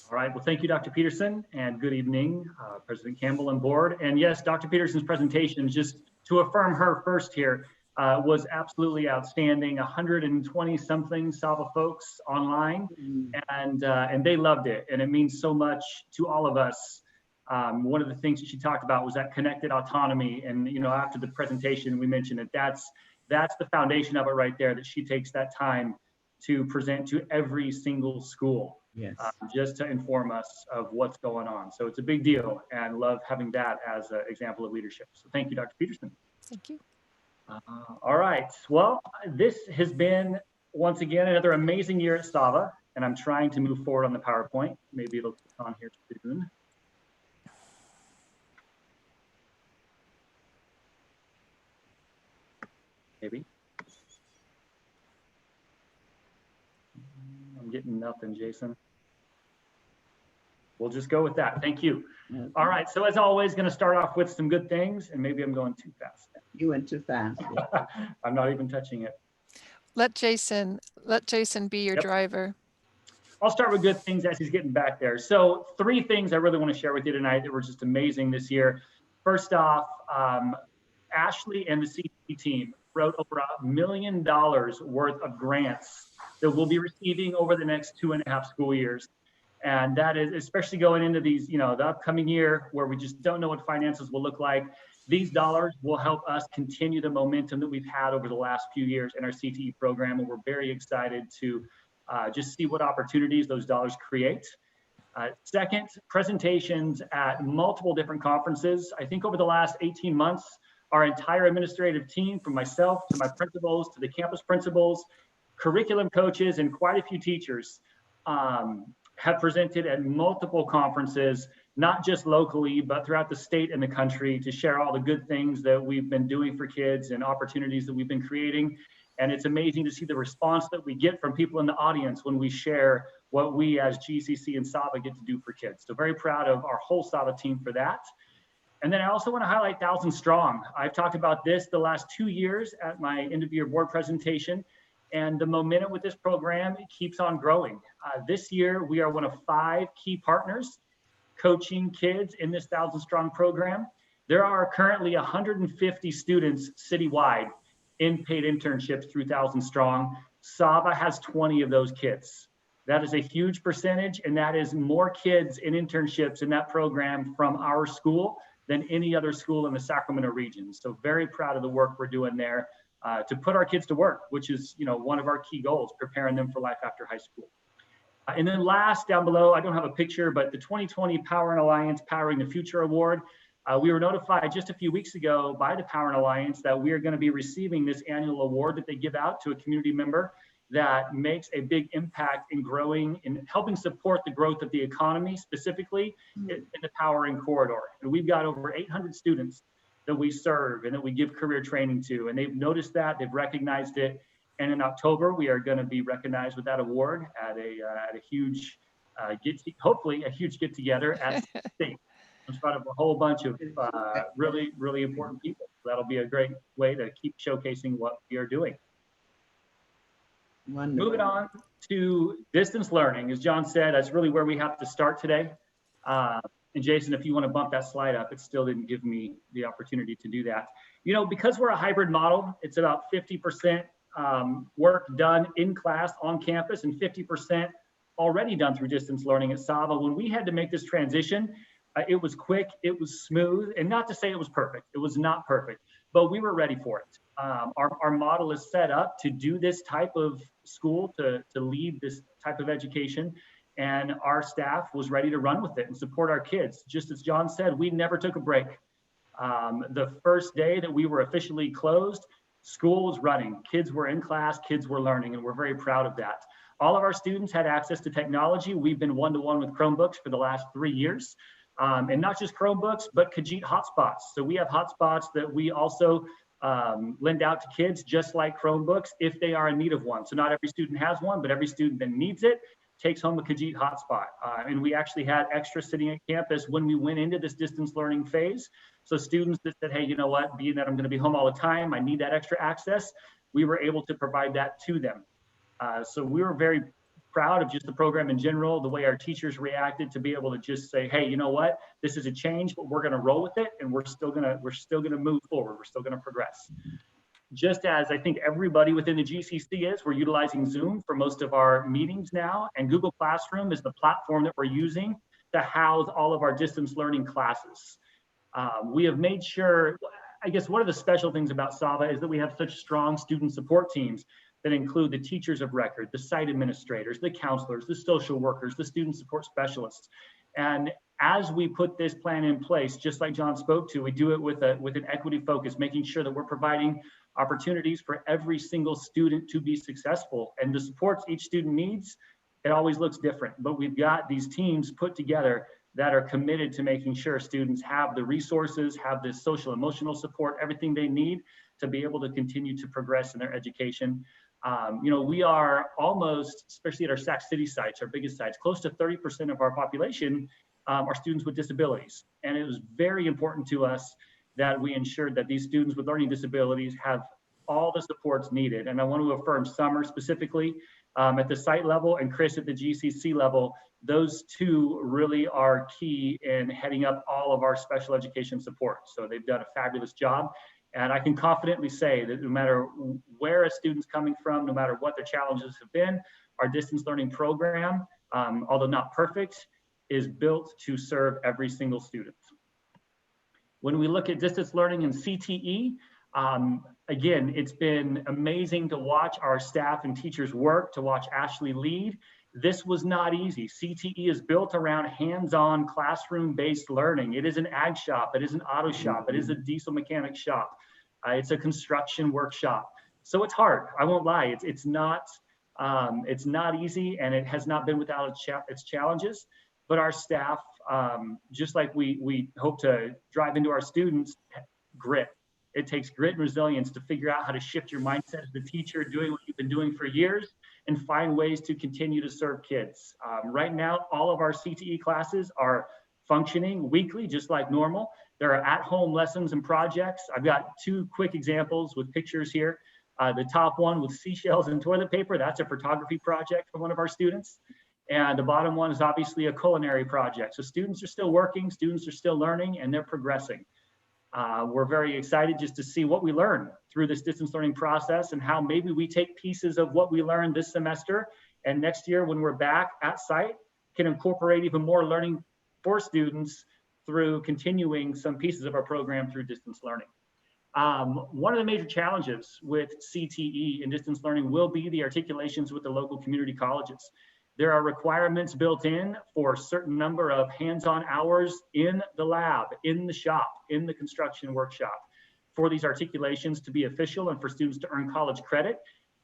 All right, well, thank you, Dr. Peterson, and good evening, President Campbell and board. And yes, Dr. Peterson's presentation, just to affirm her first here, was absolutely outstanding. 120 something SAVA folks online, and they loved it, and it means so much to all of us. One of the things that she talked about was that connected autonomy, and after the presentation we mentioned that that's the foundation of it right there, that she takes that time to present to every single school, just to inform us of what's going on. So it's a big deal, and love having that as an example of leadership. So thank you, Dr. Peterson. Thank you. All right, well, this has been once again another amazing year at SAVA, and I'm trying to move forward on the PowerPoint. Maybe it'll come on here soon. Maybe. I'm getting nothing, Jason. We'll just go with that. Thank you. All right. So as always, going to start off with some good things, and maybe I'm going too fast. You went too fast. I'm not even touching it. Let Jason be your driver. I'll start with good things as he's getting back there. So 3 things I really want to share with you tonight that were just amazing this year. First off, Ashley and the CT team wrote over $1 million worth of grants that we'll be receiving over the next 2.5 school years. And that is especially going into these, the upcoming year where we just don't know what finances will look like. These dollars will help us continue the momentum that we've had over the last few years in our CTE program. And we're very excited to just see what opportunities those dollars create. Second, presentations at multiple different conferences. I think over the last 18 months, our entire administrative team, from myself to my principals to the campus principals, curriculum coaches, and quite a few teachers have presented at multiple conferences, not just locally, but throughout the state and the country, to share all the good things that we've been doing for kids and opportunities that we've been creating. And it's amazing to see the response that we get from people in the audience when we share what we as GCC and SAVA get to do for kids. So very proud of our whole SAVA team for that. And then I also want to highlight 1,000 Strong. I've talked about this the last 2 years at my end of year board presentation, and the momentum with this program, it keeps on growing. This year, we are one of 5 key partners coaching kids in this 1,000 Strong program. There are currently 150 students citywide in paid internships through 1,000 Strong. SAVA has 20 of those kids. That is a huge percentage, and that is more kids in internships in that program from our school than any other school in the Sacramento region. So very proud of the work we're doing there to put our kids to work, which is one of our key goals, preparing them for life after high school. And then last, down below, I don't have a picture, but the 2020 Power and Alliance Powering the Future Award. We were notified just a few weeks ago by the Power and Alliance that we are going to be receiving this annual award that they give out to a community member that makes a big impact in growing and helping support the growth of the economy, specifically in the Powering Corridor. And we've got over 800 students that we serve and that we give career training to, and they've noticed that, they've recognized it. And in October, we are going to be recognized with that award at a huge, hopefully a huge get together at State in front of a whole bunch of really, really important people. So that'll be a great way to keep showcasing what we are doing. Wonderful. Moving on to distance learning, as John said, that's really where we have to start today. And Jason, if you want to bump that slide up, it still didn't give me the opportunity to do that. Because we're a hybrid model, it's about 50% work done in class on campus and 50% already done through distance learning at SAVA. When we had to make this transition, it was quick, it was smooth, and not to say it was perfect. It was not perfect, but we were ready for it. Our model is set up to do this type of school, to lead this type of education, and our staff was ready to run with it and support our kids. Just as John said, we never took a break. The first day that we were officially closed, school was running. Kids were in class, kids were learning, and we're very proud of that. All of our students had access to technology. We've been one-to-one with Chromebooks for the last 3 years. And not just Chromebooks, but Khajiit hotspots. So we have hotspots that we also lend out to kids, just like Chromebooks, if they are in need of one. So not every student has one, but every student that needs it takes home a Khajiit hotspot. And we actually had extra sitting at campus when we went into this distance learning phase. So students that said, hey, you know what, being that I'm going to be home all the time, I need that extra access, we were able to provide that to them. So we were very proud of just the program in general, the way our teachers reacted to be able to just say, hey, you know what, this is a change, but we're going to roll with it, and we're still going to move forward. We're still going to progress. Just as I think everybody within the GCC is, we're utilizing Zoom for most of our meetings now, and Google Classroom is the platform that we're using to house all of our distance learning classes. We have made sure, I guess one of the special things about SAVA is that we have such strong student support teams that include the teachers of record, the site administrators, the counselors, the social workers, the student support specialists. And as we put this plan in place, just like John spoke to, we do it with an equity focus, making sure that we're providing opportunities for every single student to be successful. And the supports each student needs, it always looks different. But we've got these teams put together that are committed to making sure students have the resources, have the social emotional support, everything they need to be able to continue to progress in their education. We are almost, especially at our Sac City sites, our biggest sites, close to 30% of our population are students with disabilities. And it was very important to us that we ensured that these students with learning disabilities have all the supports needed. And I want to affirm Summer specifically at the site level and Chris at the GCC level. Those two really are key in heading up all of our special education support. So they've done a fabulous job. And I can confidently say that no matter where a student's coming from, no matter what their challenges have been, our distance learning program, although not perfect, is built to serve every single student. When we look at distance learning and CTE, again, it's been amazing to watch our staff and teachers work, to watch Ashley lead. This was not easy. CTE is built around hands-on classroom-based learning. It is an ag shop, it is an auto shop, it is a diesel mechanic shop. It's a construction workshop. So it's hard, I won't lie. It's not easy, and it has not been without its challenges, but our staff, just like we hope to drive into our students, grit It takes grit and resilience to figure out how to shift your mindset as a teacher, doing what you've been doing for years, and find ways to continue to serve kids. Right now, all of our CTE classes are functioning weekly, just like normal. There are at-home lessons and projects. I've got two quick examples with pictures here. The top one with seashells and toilet paper, that's a photography project for one of our students. And the bottom one is obviously a culinary project. So students are still working, students are still learning, and they're progressing. We're very excited just to see what we learn through this distance learning process and how maybe we take pieces of what we learned this semester and next year when we're back at site can incorporate even more learning for students through continuing some pieces of our program through distance learning. One of the major challenges with CTE and distance learning will be the articulations with the local community colleges. There are requirements built in for a certain number of hands-on hours in the lab, in the shop, in the construction workshop for these articulations to be official and for students to earn college credit.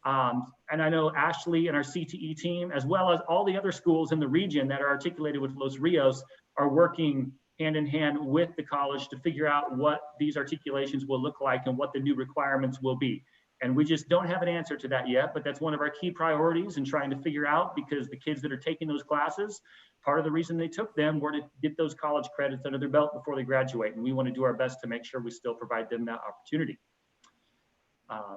And I know Ashley and our CTE team, as well as all the other schools in the region that are articulated with Los Rios, are working hand in hand with the college to figure out what these articulations will look like and what the new requirements will be. And we just don't have an answer to that yet, but that's one of our key priorities in trying to figure out, because the kids that are taking those classes, part of the reason they took them were to get those college credits under their belt before they graduate. And we want to do our best to make sure we still provide them that opportunity.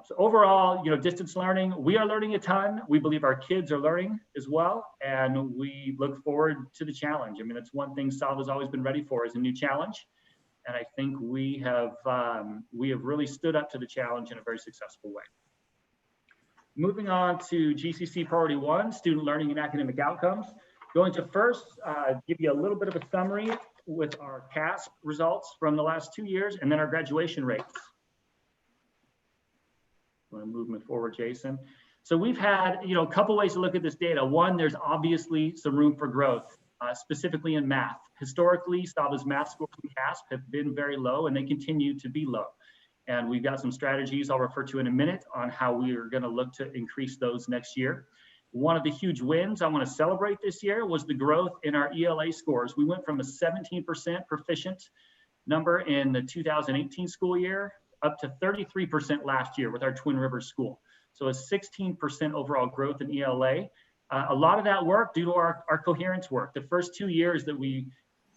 So overall, distance learning, we are learning a ton. We believe our kids are learning as well. And we look forward to the challenge. I mean, that's one thing Sava's always been ready for, is a new challenge. And I think we have really stood up to the challenge in a very successful way. Moving on to GCC Priority 1, Student Learning and Academic Outcomes. Going to first give you a little bit of a summary with our CASP results from the last 2 years, and then our graduation rates. I'm going to move me forward, Jason. So we've had a couple ways to look at this data. One, there's obviously some room for growth. Specifically in math. Historically, Sava's math scores in CASP have been very low, and they continue to be low. And we've got some strategies I'll refer to in a minute on how we are going to look to increase those next year. One of the huge wins I want to celebrate this year was the growth in our ELA scores. We went from a 17% proficient number in the 2018 school year up to 33% last year with our Twin Rivers school. So a 16% overall growth in ELA. A lot of that work due to our coherence work. The first 2 years that we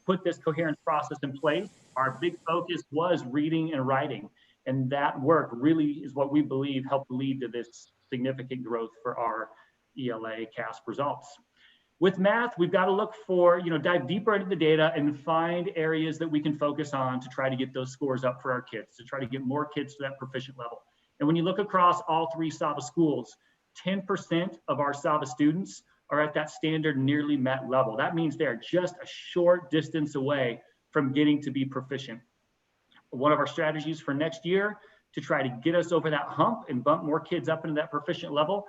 put this coherence process in place, our big focus was reading and writing. And that work really is what we believe helped lead to this significant growth for our ELA CASP results. With math, we've got to look for, dive deeper into the data and find areas that we can focus on to try to get those scores up for our kids, to try to get more kids to that proficient level. And when you look across all 3 Sava schools, 10% of our Sava students are at that standard nearly met level. That means they're just a short distance away from getting to be proficient. One of our strategies for next year to try to get us over that hump and bump more kids up into that proficient level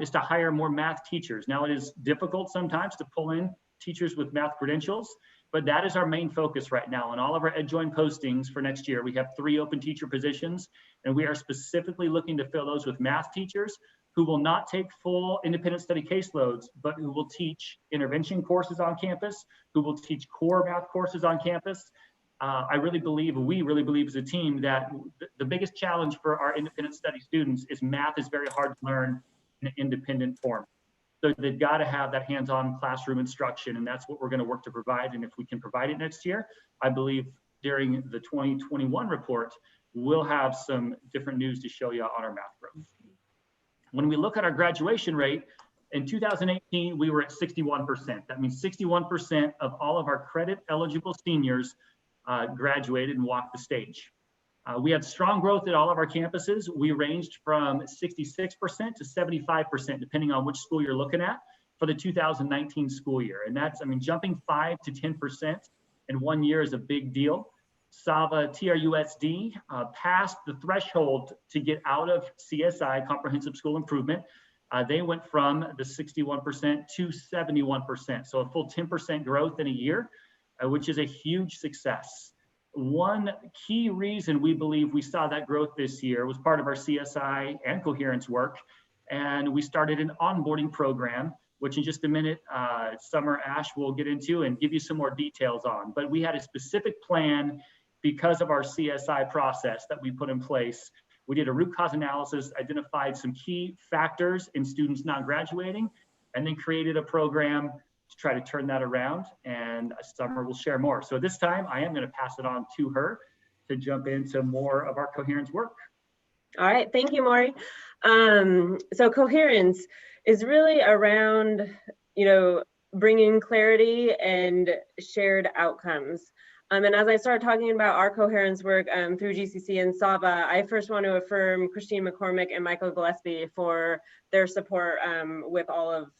is to hire more math teachers. Now, it is difficult sometimes to pull in teachers with math credentials, but that is our main focus right now. On all of our EdJoin postings for next year, we have 3 open teacher positions, and we are specifically looking to fill those with math teachers who will not take full independent study caseloads, but who will teach intervention courses on campus, who will teach core math courses on campus. We really believe as a team that the biggest challenge for our independent study students is math is very hard to learn in an independent form. So they've got to have that hands-on classroom instruction, and that's what we're going to work to provide. And if we can provide it next year, I believe during the 2021 report, we'll have some different news to show you on our math growth. When we look at our graduation rate, in 2018, we were at 61%. That means 61% of all of our credit eligible seniors graduated and walked the stage. We had strong growth at all of our campuses. We ranged from 66% to 75%, depending on which school you're looking at, for the 2019 school year. And that's, jumping 5 to 10% in 1 year is a big deal. Sava TRUSD passed the threshold to get out of CSI, Comprehensive School Improvement. They went from the 61% to 71%, so a full 10% growth in a year, which is a huge success. One key reason we believe we saw that growth this year was part of our CSI and coherence work, and we started an onboarding program, which in just a minute, Summer Ash will get into and give you some more details on. But we had a specific plan because of our CSI process that we put in place. We did a root cause analysis, identified some key factors in students not graduating, and then created a program to try to turn that around. And Summer will share more. So this time I am going to pass it on to her to jump into more of our Coherence work. All right, thank you, Maury. So Coherence is really around, bringing clarity and shared outcomes. And as I start talking about our Coherence work through GCC and SAVA, I first want to affirm Christine McCormick and Michael Gillespie for their support with all of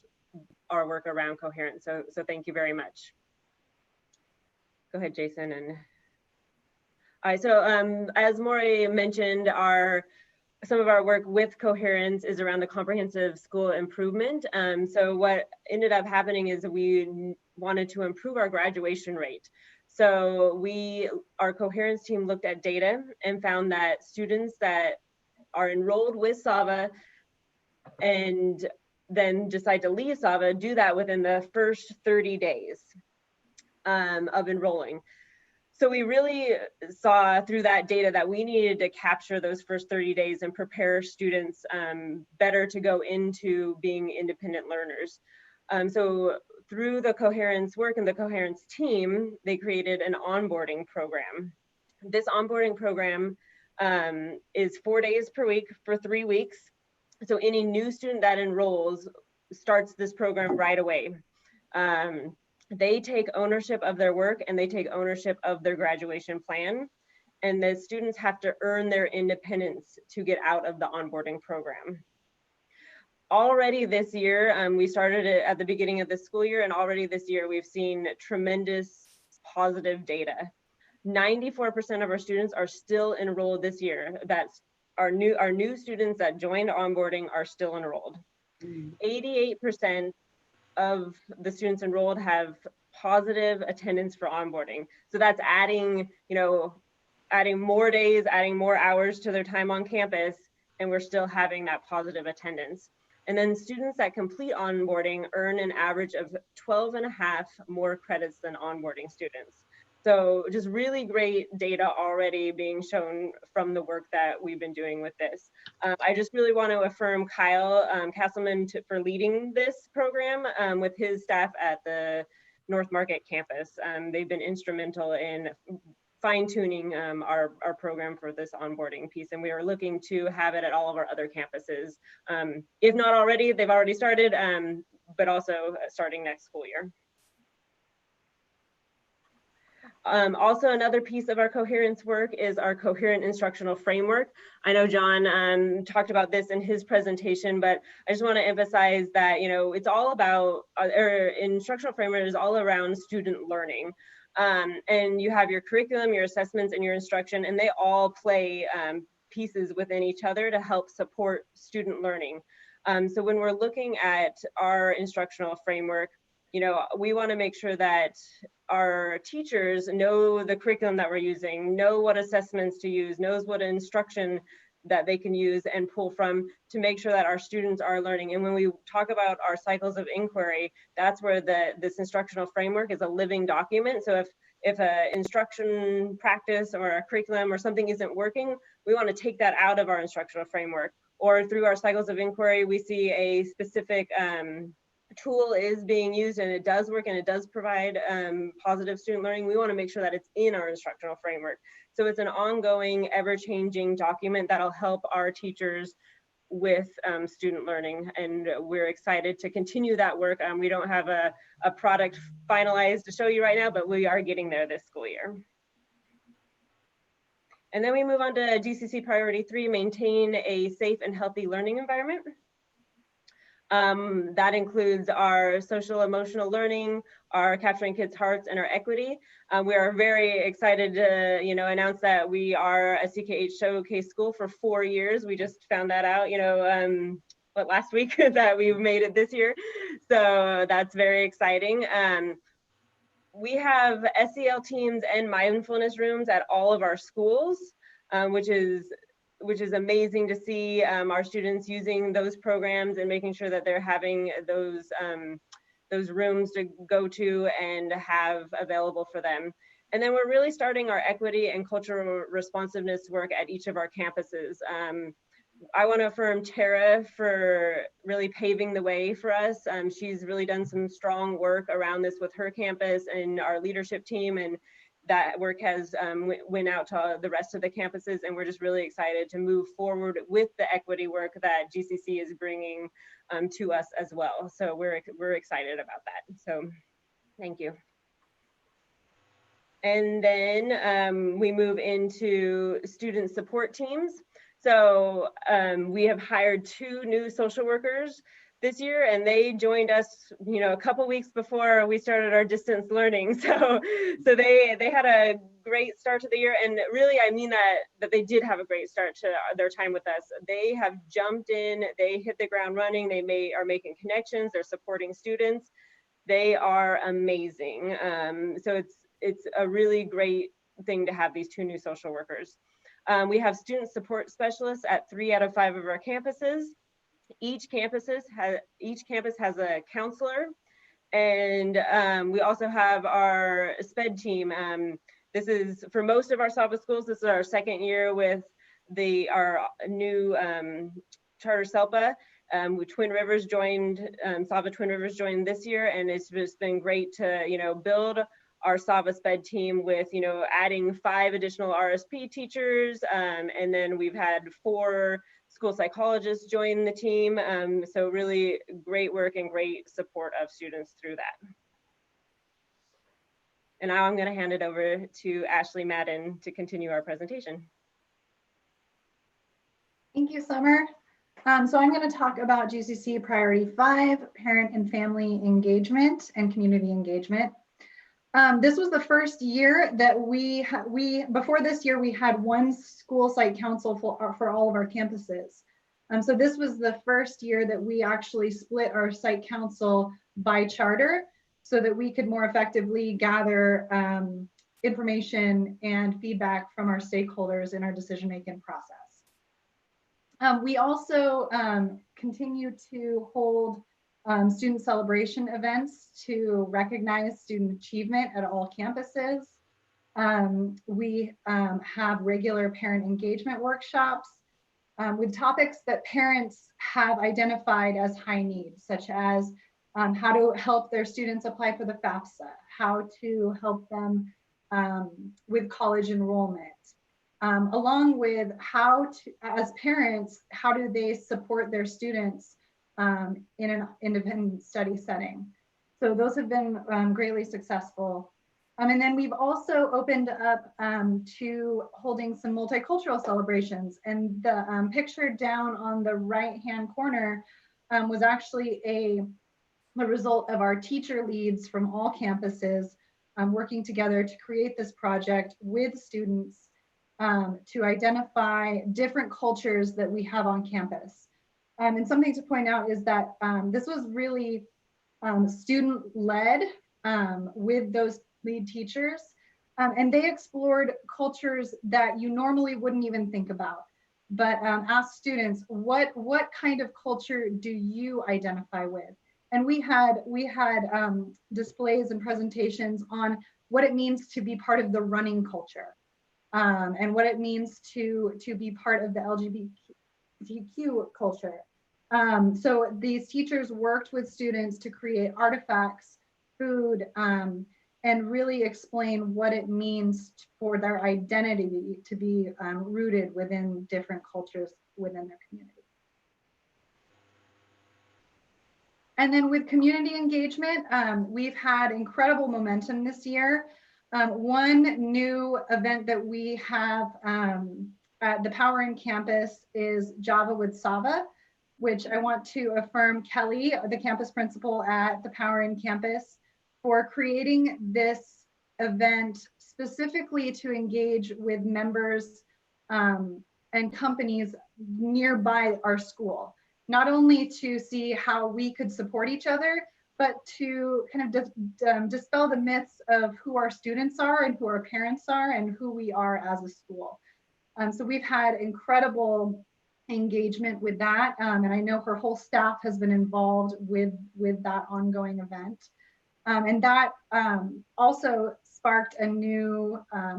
our work around Coherence. So thank you very much. Go ahead, Jason. And all right, so as Maury mentioned, some of our work with Coherence is around the comprehensive school improvement. So what ended up happening is we wanted to improve our graduation rate. So our Coherence team looked at data and found that students that are enrolled with SAVA and then decide to leave SAVA do that within the first 30 days of enrolling. So we really saw through that data that we needed to capture those first 30 days and prepare students better to go into being independent learners. So through the Coherence work and the Coherence team, they created an onboarding program. This onboarding program is 4 days per week for 3 weeks. So any new student that enrolls starts this program right away. They take ownership of their work and they take ownership of their graduation plan. And the students have to earn their independence to get out of the onboarding program. Already this year, we started it at the beginning of the school year, and already this year we've seen tremendous positive data. 94% of our students are still enrolled this year. That's our new students that joined onboarding are still enrolled. 88% of the students enrolled have positive attendance for onboarding. So that's adding more days, adding more hours to their time on campus, and we're still having that positive attendance. And then students that complete onboarding earn an average of 12.5 more credits than onboarding students. So just really great data already being shown from the work that we've been doing with this. I just really want to affirm Kyle Castleman for leading this program with his staff at the North Market campus. They've been instrumental in fine-tuning our program for this onboarding piece, and we are looking to have it at all of our other campuses. If not already, they've already started, but also starting next school year. Also, another piece of our Coherence work is our coherent instructional framework. I know John talked about this in his presentation, but I just want to emphasize that, it's all about, our instructional framework is all around student learning. And you have your curriculum, your assessments, and your instruction, and they all play pieces within each other to help support student learning. So when we're looking at our instructional framework, we want to make sure that our teachers know the curriculum that we're using, know what assessments to use, knows what instruction that they can use and pull from to make sure that our students are learning. And when we talk about our cycles of inquiry, that's where this instructional framework is a living document. So if an instruction practice or a curriculum or something isn't working, we want to take that out of our instructional framework. Or through our cycles of inquiry, we see a specific tool is being used and it does work and it does provide positive student learning. We want to make sure that it's in our instructional framework. So it's an ongoing, ever-changing document that'll help our teachers with student learning, and we're excited to continue that work. We don't have a product finalized to show you right now, but we are getting there this school year. And then we move on to GCC Priority 3, maintain a safe and healthy learning environment. That includes our social emotional learning, our capturing kids' hearts, and our equity. We are very excited to announce that we are a CKH Showcase School for 4 years. We just found that out, last week that we made it this year. So that's very exciting. We have SEL teams and mindfulness rooms at all of our schools, which is amazing to see our students using those programs and making sure that they're having those rooms to go to and have available for them. And then we're really starting our equity and cultural responsiveness work at each of our campuses. I want to affirm Tara for really paving the way for us. She's really done some strong work around this with her campus and our leadership team, and that work has went out to the rest of the campuses, and we're just really excited to move forward with the equity work that GCC is bringing to us as well. So we're excited about that. So thank you. And then we move into student support teams. So we have hired 2 new social workers this year, and they joined us, you know, a couple weeks before we started our distance learning. So they had a great start to the year, and really, I mean that they did have a great start to their time with us. They have jumped in, they hit the ground running, they are making connections, they're supporting students. They are amazing. So it's a really great thing to have these 2 new social workers. We have student support specialists at 3 out of 5 of our campuses. Each campus has a counselor, and we also have our SPED team. This is for most of our SAVA schools. This is our 2nd year with our new charter SELPA. Twin Rivers joined, SAVA Twin Rivers joined this year, and it's just been great to, you know, build our SAVA SPED team with, you know, adding 5 additional RSP teachers, and then we've had 4 school psychologists join the team. So really great work and great support of students through that. And now I'm going to hand it over to Ashley Madden to continue our presentation. Thank you, Summer. So I'm going to talk about GCC Priority 5, Parent and Family Engagement and Community Engagement. This was the first year that before this year, we had 1 school site council for all of our campuses. So this was the first year that we actually split our site council by charter so that we could more effectively gather information and feedback from our stakeholders in our decision-making process. We also continue to hold student celebration events to recognize student achievement at all campuses. We have regular parent engagement workshops with topics that parents have identified as high needs, such as how to help their students apply for the FAFSA, how to help them with college enrollment, along with how to, as parents, how do they support their students in an independent study setting. So those have been greatly successful. And then we've also opened up to holding some multicultural celebrations. And the picture down on the right-hand corner was actually the result of our teacher leads from all campuses working together to create this project with students to identify different cultures that we have on campus. And something to point out is that this was really student-led with those lead teachers, and they explored cultures that you normally wouldn't even think about, but asked students, what kind of culture do you identify with? And we had displays and presentations on what it means to be part of the running culture, and what it means to be part of the LGBTQ culture. So these teachers worked with students to create artifacts, food, and really explain what it means for their identity to be rooted within different cultures within their community. And then with community engagement, we've had incredible momentum this year. One new event that we have at the Power In campus is Java with Sava, which I want to affirm Kelly, the campus principal at the Power In campus, for creating this event specifically to engage with members and companies nearby our school, not only to see how we could support each other, but to kind of dispel the myths of who our students are and who our parents are and who we are as a school. So we've had incredible engagement with that, and I know her whole staff has been involved with that ongoing event. And that also sparked a new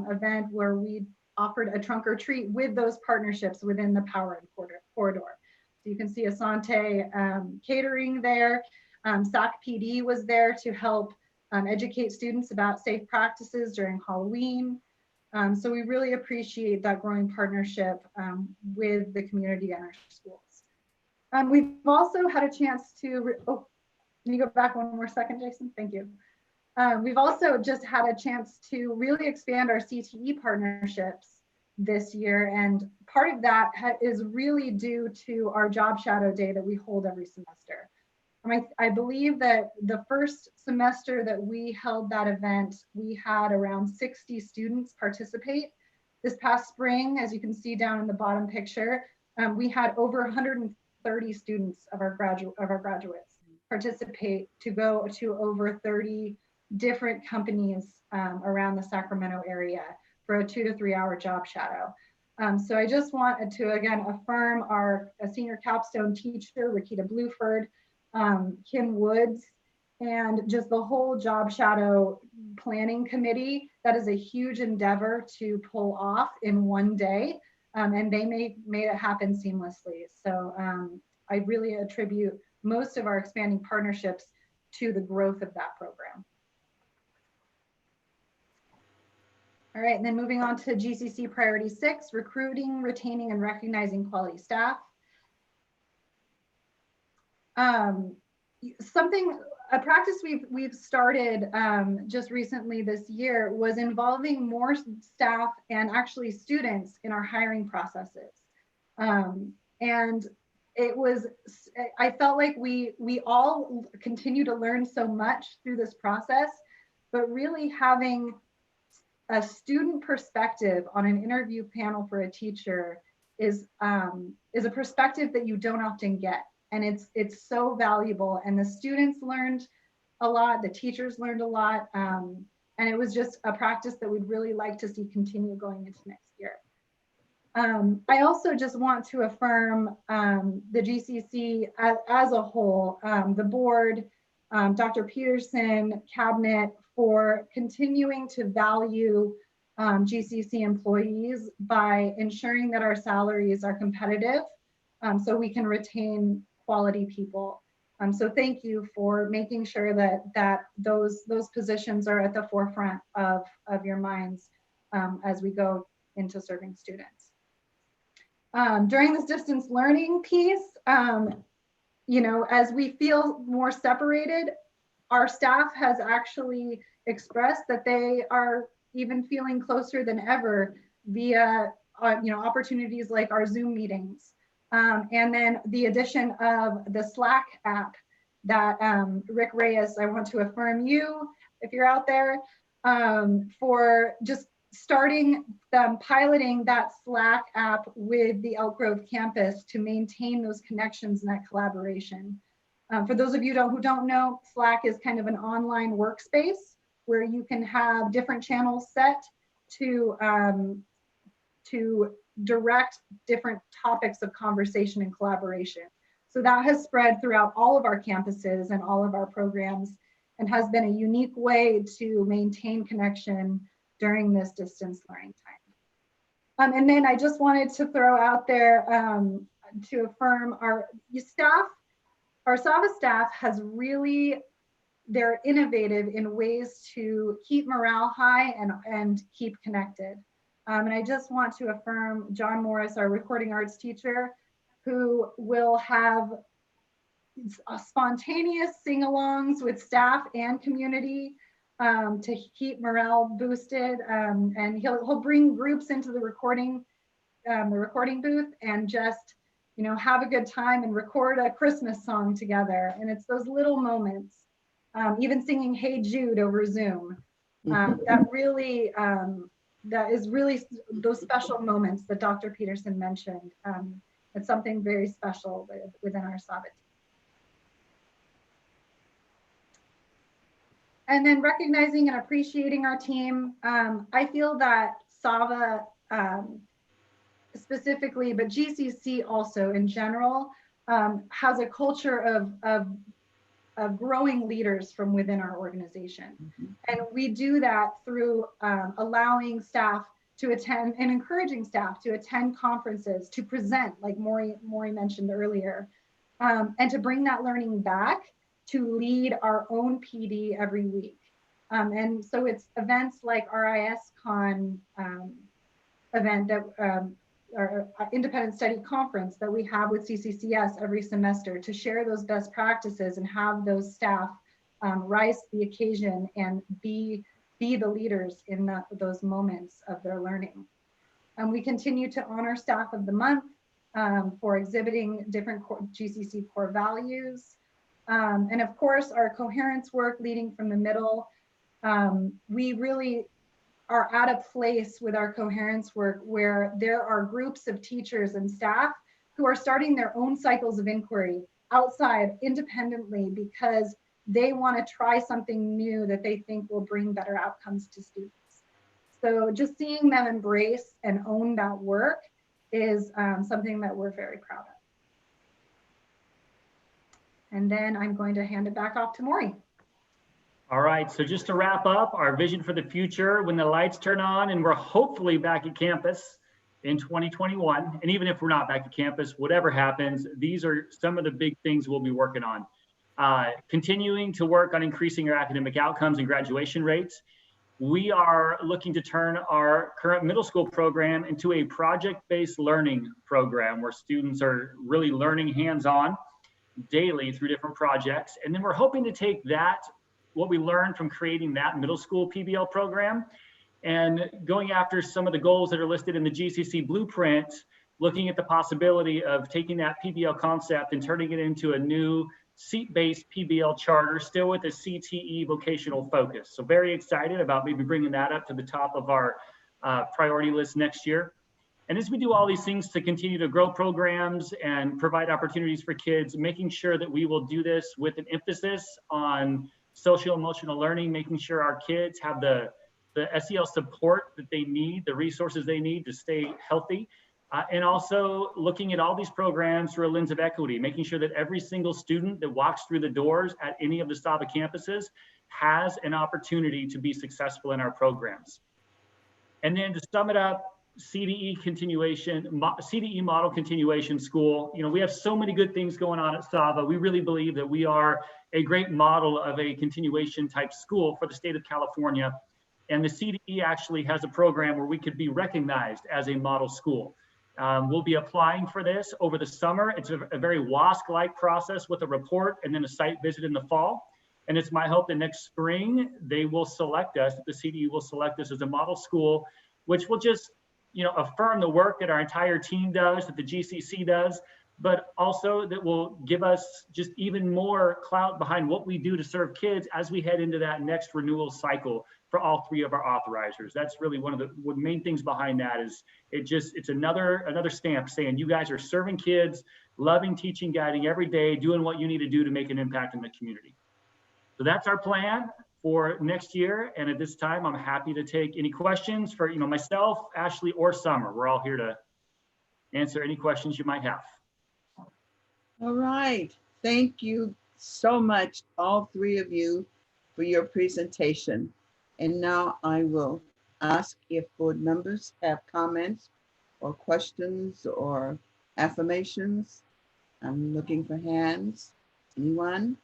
event where we offered a trunk or treat with those partnerships within the Power Corridor. So you can see Asante Catering there. SAC PD was there to help educate students about safe practices during Halloween. So we really appreciate that growing partnership with the community and our schools. We've also had a chance to, oh, can you go back one more second, Jason? Thank you. We've also just had a chance to really expand our CTE partnerships this year. And part of that is really due to our Job Shadow Day that we hold every semester. I believe that the first semester that we held that event, we had around 60 students participate. This past spring, as you can see down in the bottom picture, we had over 130 students of our graduates participate to go to over 30 different companies around the Sacramento area for a 2 to 3 hour job shadow. So I just wanted to again affirm our senior capstone teacher, Rakita Bluford, Kim Woods, and just the whole job shadow planning committee. That is a huge endeavor to pull off in one day, and they made it happen seamlessly. So I really attribute most of our expanding partnerships to the growth of that program. All right, and then moving on to GCC Priority 6, recruiting, retaining, and recognizing quality staff. A practice we've started just recently this year was involving more staff and actually students in our hiring processes. And I felt like we all continue to learn so much through this process, but really having a student perspective on an interview panel for a teacher is a perspective that you don't often get. And it's so valuable. And the students learned a lot, the teachers learned a lot. And it was just a practice that we'd really like to see continue going into next year. I also just want to affirm the GCC as a whole, the board, Dr. Peterson, cabinet, for continuing to value GCC employees by ensuring that our salaries are competitive so we can retain quality people. So thank you for making sure that those positions are at the forefront of your minds as we go into serving students. During this distance learning piece, you know, as we feel more separated, our staff has actually expressed that they are even feeling closer than ever via you know, opportunities like our Zoom meetings. And then the addition of the Slack app that Rick Reyes, I want to affirm you, if you're out there, for just starting piloting that Slack app with the Elk Grove campus to maintain those connections and that collaboration. For those of you who don't know, Slack is kind of an online workspace where you can have different channels set to direct different topics of conversation and collaboration. So that has spread throughout all of our campuses and all of our programs and has been a unique way to maintain connection during this distance learning time. And then I just wanted to throw out there to affirm our staff, our SAVA staff has really, they're innovative in ways to keep morale high and keep connected. And I just want to affirm John Morris, our recording arts teacher, who will have spontaneous sing-alongs with staff and community to keep morale boosted. And he'll bring groups into the recording booth and just, you know, have a good time and record a Christmas song together. And it's those little moments, even singing Hey Jude over Zoom, that really, that is really those special moments that Dr. Peterson mentioned. It's something very special within our SAVA team. And then recognizing and appreciating our team. I feel that SAVA specifically, but GCC also in general, has a culture of growing leaders from within our organization. Mhm. And we do that through allowing staff to attend and encouraging staff to attend conferences, to present, like Maury mentioned earlier, and to bring that learning back to lead our own PD every week. And so it's events like RISCon event that our independent study conference that we have with CCCS every semester to share those best practices and have those staff rise to the occasion and be the leaders in those moments of their learning. And we continue to honor Staff of the Month for exhibiting different GCC core values. And of course, our coherence work leading from the middle. We really are at a place with our coherence work where there are groups of teachers and staff who are starting their own cycles of inquiry outside independently because they want to try something new that they think will bring better outcomes to students. So just seeing them embrace and own that work is something that we're very proud of. And then I'm going to hand it back off to Maury. All right, so just to wrap up, our vision for the future, when the lights turn on and we're hopefully back at campus in 2021, and even if we're not back at campus, whatever happens, these are some of the big things we'll be working on. Continuing to work on increasing our academic outcomes and graduation rates. We are looking to turn our current middle school program into a project-based learning program where students are really learning hands-on daily through different projects. And then we're hoping to take that, what we learned from creating that middle school PBL program, and going after some of the goals that are listed in the GCC blueprint, looking at the possibility of taking that PBL concept and turning it into a new seat-based PBL charter, still with a CTE vocational focus. So very excited about maybe bringing that up to the top of our priority list next year. And as we do all these things to continue to grow programs and provide opportunities for kids, making sure that we will do this with an emphasis on social emotional learning, making sure our kids have the SEL support that they need, the resources they need to stay healthy. And also looking at all these programs through a lens of equity, making sure that every single student that walks through the doors at any of the STAVA campuses has an opportunity to be successful in our programs. And then to sum it up, CDE model continuation school. You know, we have so many good things going on at STAVA. We really believe that we are a great model of a continuation type school for the state of California. And the CDE actually has a program where we could be recognized as a model school. We'll be applying for this over the summer. It's a very WASC-like process with a report and then a site visit in the fall. And it's my hope that next spring, they will select us, the CDE will select us as a model school, which will just, you know, affirm the work that our entire team does, that the GCC does, but also that will give us just even more clout behind what we do to serve kids as we head into that next renewal cycle for all three of our authorizers. That's really one of the main things behind that is it's another stamp saying you guys are serving kids, loving, teaching, guiding every day, doing what you need to do to make an impact in the community. So that's our plan for next year. And at this time, I'm happy to take any questions for, you know, myself, Ashley, or Summer. We're all here to answer any questions you might have. All right. Thank you so much, all three of you, for your presentation. And now I will ask if board members have comments or questions or affirmations. I'm looking for hands. Anyone?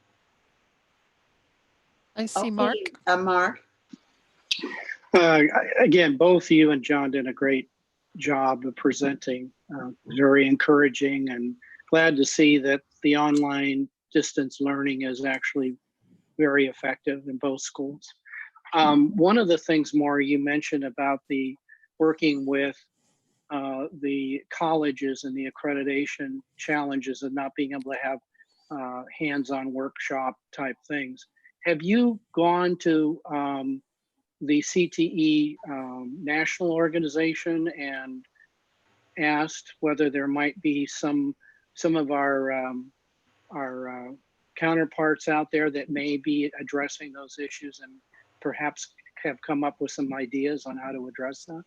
I see Mark. Mark. Again, both you and John did a great job of presenting. Very encouraging, and glad to see that the online distance learning is actually very effective in both schools. One of the things, Maury, you mentioned about the working with the colleges and the accreditation challenges of not being able to have hands-on workshop type things. Have you gone to the CTE national organization and asked whether there might be some of our counterparts out there that may be addressing those issues and perhaps have come up with some ideas on how to address that?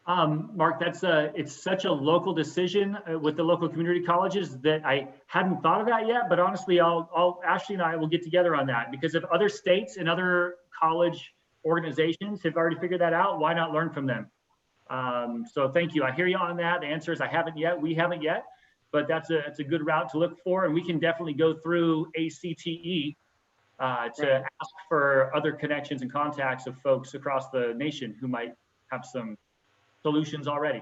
Mark, it's such a local decision with the local community colleges that I hadn't thought of that yet. But honestly, Ashley and I will get together on that, because if other states and other college organizations have already figured that out, why not learn from them? So thank you. I hear you on that. The answer is I haven't yet. We haven't yet, but that's a good route to look for, and we can definitely go through ACTE to ask for other connections and contacts of folks across the nation who might have some solutions already.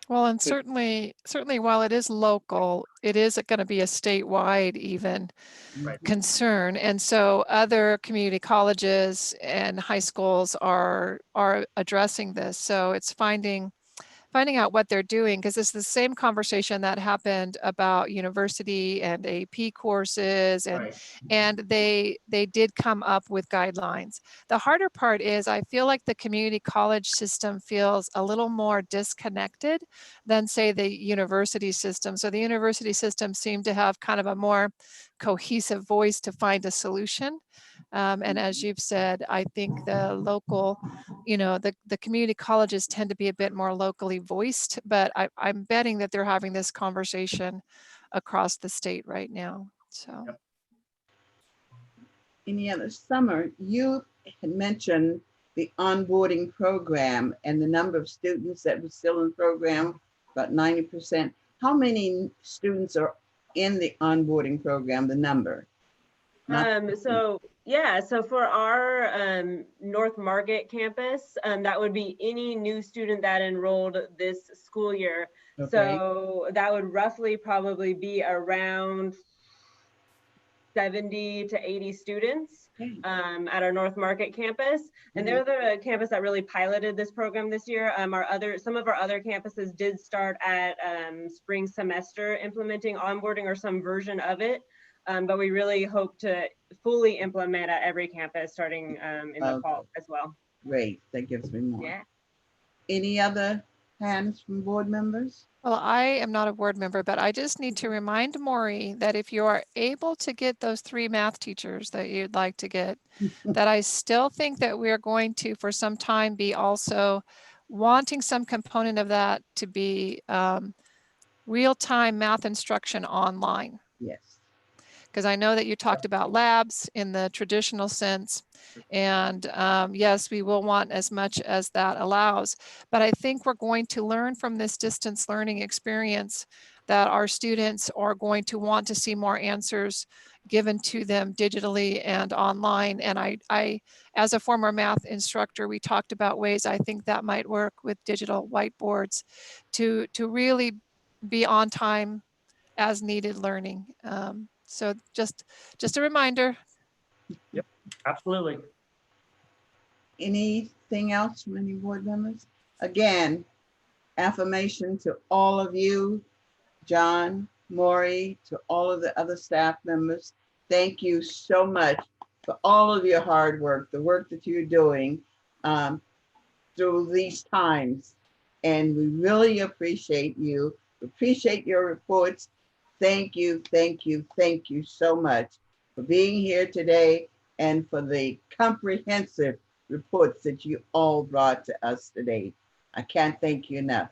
Well, and certainly while it is local, it is going to be a statewide even concern. And so other community colleges and high schools are addressing this. So it's finding out what they're doing, because it's the same conversation that happened about university and AP courses, and they did come up with guidelines. The harder part is I feel like the community college system feels a little more disconnected than, say, the university system. So the university system seemed to have kind of a more cohesive voice to find a solution. And as you've said, I think the local, the community colleges tend to be a bit more locally voiced, but I'm betting that they're having this conversation across the state right now. So. Any other summer, you had mentioned the onboarding program and the number of students that were still in the program, about 90%. How many students are in the onboarding program, the number? So for our North Market campus, that would be any new student that enrolled this school year. Okay. So that would roughly probably be around 70 to 80 students at our North Market campus. And they're the campus that really piloted this program this year. Some of our other campuses did start at spring semester implementing onboarding or some version of it. But we really hope to fully implement at every campus starting in the fall as well. Great, that gives me more. Yeah. Any other hands from board members? Well, I am not a board member, but I just need to remind Maury that if you are able to get those 3 math teachers that you'd like to get, that I still think that we are going to, for some time, be also wanting some component of that to be real-time math instruction online. Yes. Because I know that you talked about labs in the traditional sense. And yes, we will want as much as that allows. But I think we're going to learn from this distance learning experience that our students are going to want to see more answers given to them digitally and online. And I as a former math instructor, we talked about ways I think that might work with digital whiteboards to really be on time as needed learning. So just a reminder. Yep, absolutely. Anything else from any board members? Again, affirmation to all of you, John, Maury, to all of the other staff members. Thank you so much for all of your hard work, the work that you're doing through these times. And we really appreciate you, appreciate your reports. Thank you, thank you, thank you so much for being here today and for the comprehensive reports that you all brought to us today. I can't thank you enough.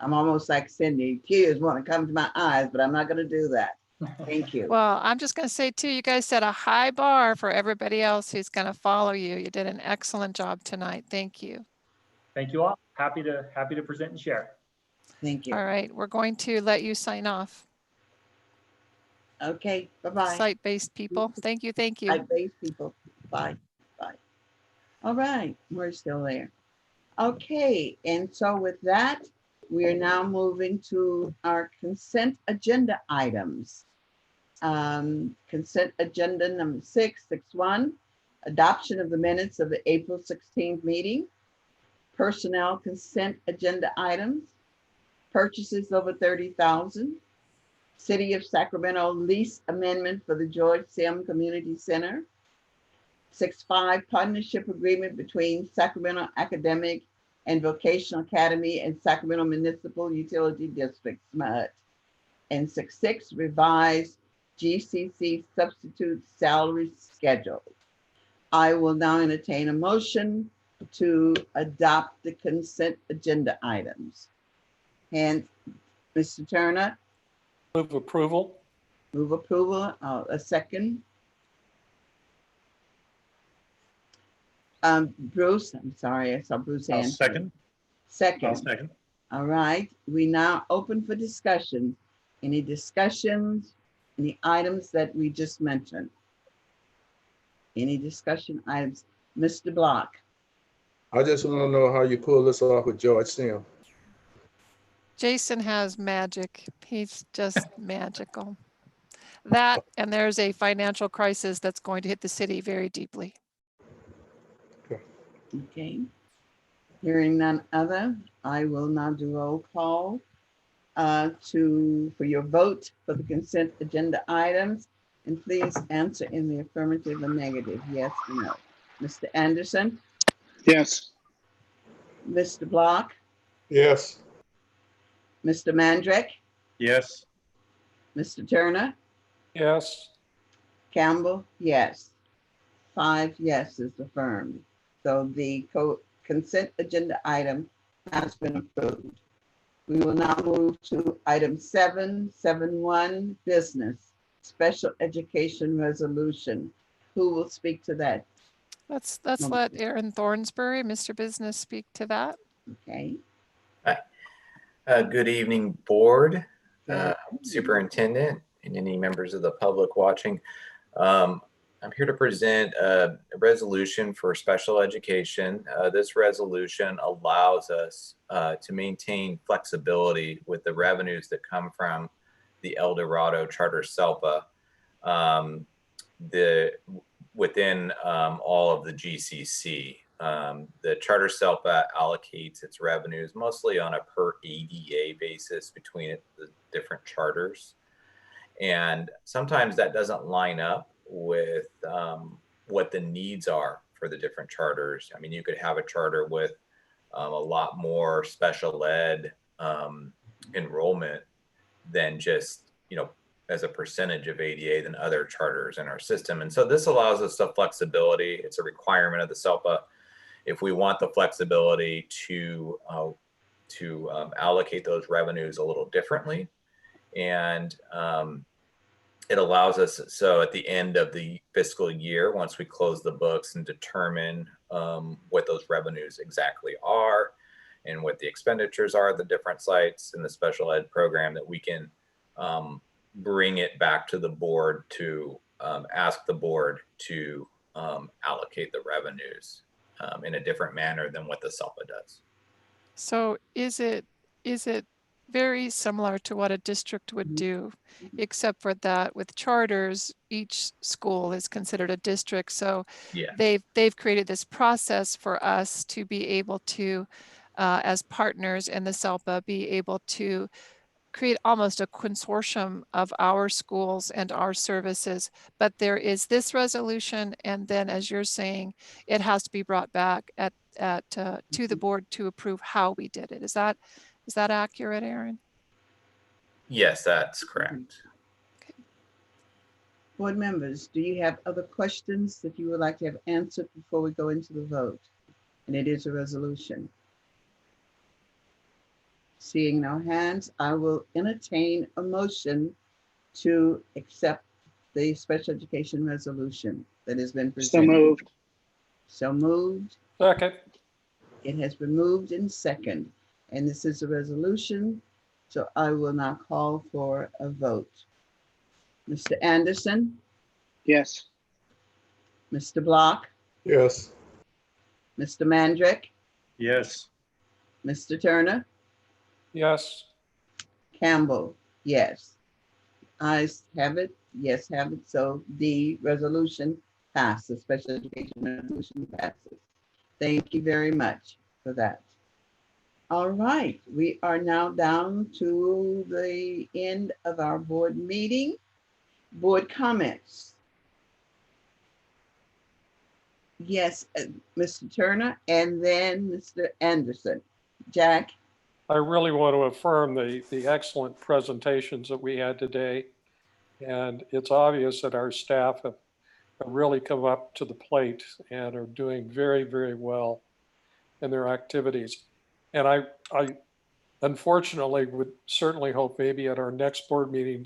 I'm almost like Cindy. Tears want to come to my eyes, but I'm not going to do that. Thank you. Well, I'm just going to say too, you guys set a high bar for everybody else who's going to follow you. You did an excellent job tonight. Thank you. Thank you all. Happy to present and share. Thank you. All right, we're going to let you sign off. Okay, bye-bye. Site-based people. Thank you, thank you. Site-based people. Bye, bye. All right, we're still there. Okay, and so with that, we are now moving to our consent agenda items. Consent agenda number 661, adoption of the minutes of the April 16th meeting, personnel consent agenda items, purchases over 30,000, City of Sacramento lease amendment for the George Sim Community Center, 6.5 partnership agreement between Sacramento Academic and Vocational Academy and Sacramento Municipal Utility District, SMUD, and 6.6 revised GCC substitute salary schedule. I will now entertain a motion to adopt the consent agenda items? And Mr. Turner, Move approval. move approval. A second. Bruce, I'm sorry, I saw Bruce I'll hand. second. Second. I'll second. All right, we now open for discussion. Any discussions, any items that we just mentioned? Any discussion items? Mr. Block. I just want to know how you pull this off with George Sim. Jason has magic. He's just magical. That, and there's a financial crisis that's going to hit the city very deeply. Okay. Hearing none other, I will now do roll call for your vote for the consent agenda items. And please answer in the affirmative or negative, yes or no. Mr. Anderson, Yes. Mr. Block, Yes. Mr. Mandrick, Yes. Mr. Turner, Yes. Campbell, yes. 5 yeses affirmed. So the consent agenda item has been approved. We will now move to item 7.7.1, business, special education resolution. Who will speak to that? Let's let Aaron Thornsbury, Mr. Business, speak to that. Okay. Good evening, board, superintendent, and any members of the public watching. I'm here to present a resolution for special education. This resolution allows us to maintain flexibility with the revenues that come from the El Dorado Charter SELPA within all of the GCC. The Charter SELPA allocates its revenues mostly on a per ADA basis between the different charters. And sometimes that doesn't line up with what the needs are for the different charters. I mean, you could have a charter with a lot more special ed enrollment than just, as a percentage of ADA than other charters in our system. And so this allows us some flexibility. It's a requirement of the SELPA. If we want the flexibility to allocate those revenues a little differently. And it allows us, so at the end of the fiscal year, once we close the books and determine what those revenues exactly are and what the expenditures are at the different sites in the special ed program, that we can bring it back to the board to ask the board to allocate the revenues in a different manner than what the SELPA does. So is it very similar to what a district would do, except for that with charters, each school is considered a district. So yeah, they've created this process for us to be able to, as partners in the SELPA, be able to create almost a consortium of our schools and our services. But there is this resolution, and then, as you're saying, it has to be brought back to the board to approve how we did it. Is that accurate, Aaron? Yes, that's correct. Okay. Board members, do you have other questions that you would like to have answered before we go into the vote? And it is a resolution. Seeing no hands, I will entertain a motion to accept the special education resolution that has been presented. So moved. So moved. Second. It has been moved in second, and this is a resolution, so I will now call for a vote. Mr. Anderson, Yes. Mr. Block, Yes. Mr. Mandrick, Yes. Mr. Turner, Yes. Campbell, yes. Ayes have it, yes have it, so the resolution passes, special education resolution passes. Thank you very much for that. All right, we are now down to the end of our board meeting. Board comments. Yes, Mr. Turner and then Mr. Anderson. Jack? I really want to affirm the excellent presentations that we had today. And it's obvious that our staff have really come up to the plate and are doing very, very well. and their activities. And I unfortunately would certainly hope maybe at our next board meeting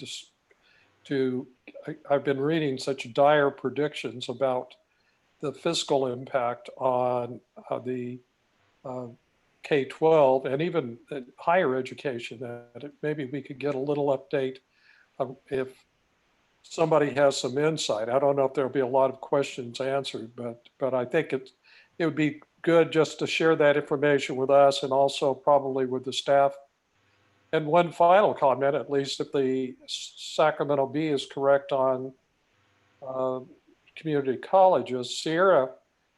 I've been reading such dire predictions about the fiscal impact on the K-12 and even higher education, that maybe we could get a little update if somebody has some insight. I don't know if there'll be a lot of questions answered, but I think it would be good just to share that information with us and also probably with the staff. And one final comment, at least if the Sacramento Bee is correct on community colleges, Sierra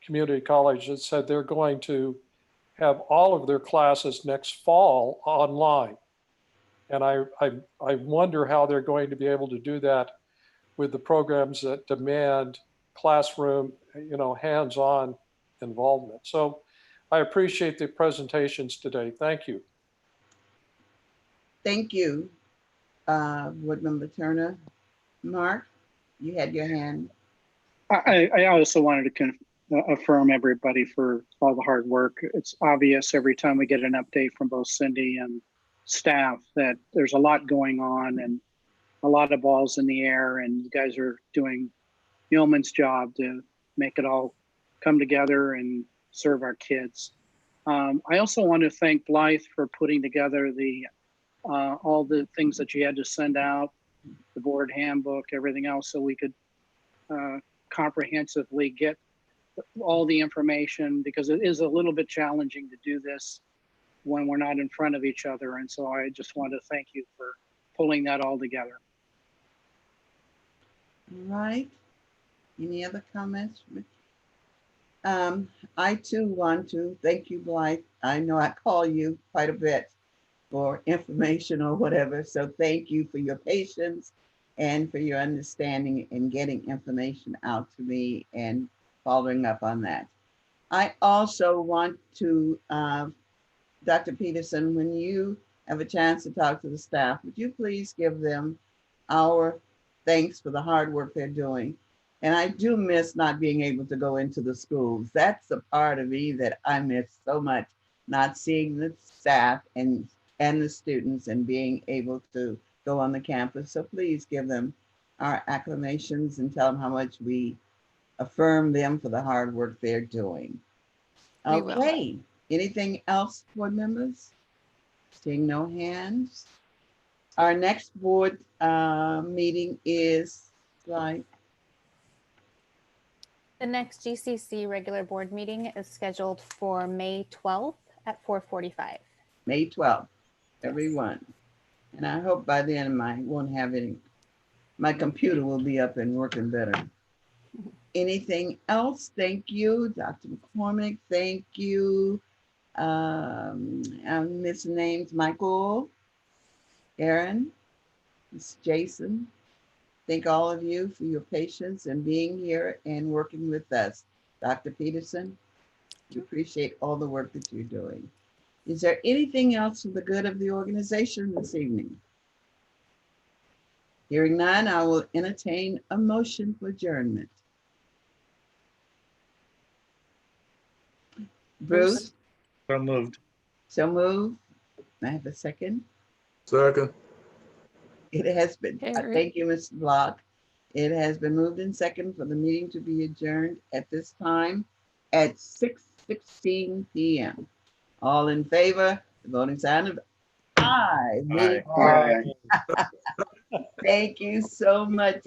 Community College has said they're going to have all of their classes next fall online. And I wonder how they're going to be able to do that with the programs that demand classroom, hands-on involvement. So I appreciate the presentations today. Thank you. Thank you, Board Member Turner. Mark, you had your hand. I also wanted to affirm everybody for all the hard work. It's obvious every time we get an update from both Cindy and staff that there's a lot going on and a lot of balls in the air, and you guys are doing yeoman's job to make it all come together and serve our kids. I also want to thank Blythe for putting together all the things that you had to send out, the board handbook, everything else, so we could comprehensively get all the information, because it is a little bit challenging to do this when we're not in front of each other. And so I just want to thank you for pulling that all together. All right. Any other comments? I too want to thank you, Blythe. I know I call you quite a bit for information or whatever. So thank you for your patience and for your understanding in getting information out to me and following up on that. I also want to, Dr. Peterson, when you have a chance to talk to the staff, would you please give them our thanks for the hard work they're doing? And I do miss not being able to go into the schools. That's the part of me that I miss so much, not seeing the staff and the students and being able to go on the campus. So please give them our acclamations and tell them how much we affirm them for the hard work they're doing. Okay, anything else, board members? Seeing no hands. Our next board meeting is like? The next GCC regular board meeting is scheduled for May 12th at 4:45. May 12th, everyone. And I hope by then I won't have any, my computer will be up and working better. Anything else? Thank you, Dr. McCormick. Thank you. I'm missing names. Michael, Aaron, Ms. Jason. Thank all of you for your patience and being here and working with us. Dr. Peterson, we appreciate all the work that you're doing. Is there anything else for the good of the organization this evening? Hearing none, I will entertain a motion for adjournment. Bruce? So moved. So moved. I have a second. Second. It has been, Harry. thank you, Mr. Block. It has been moved in second for the meeting to be adjourned at this time at 6:16 p.m. All in favor, the voting sign of aye. Aye. Thank you so much.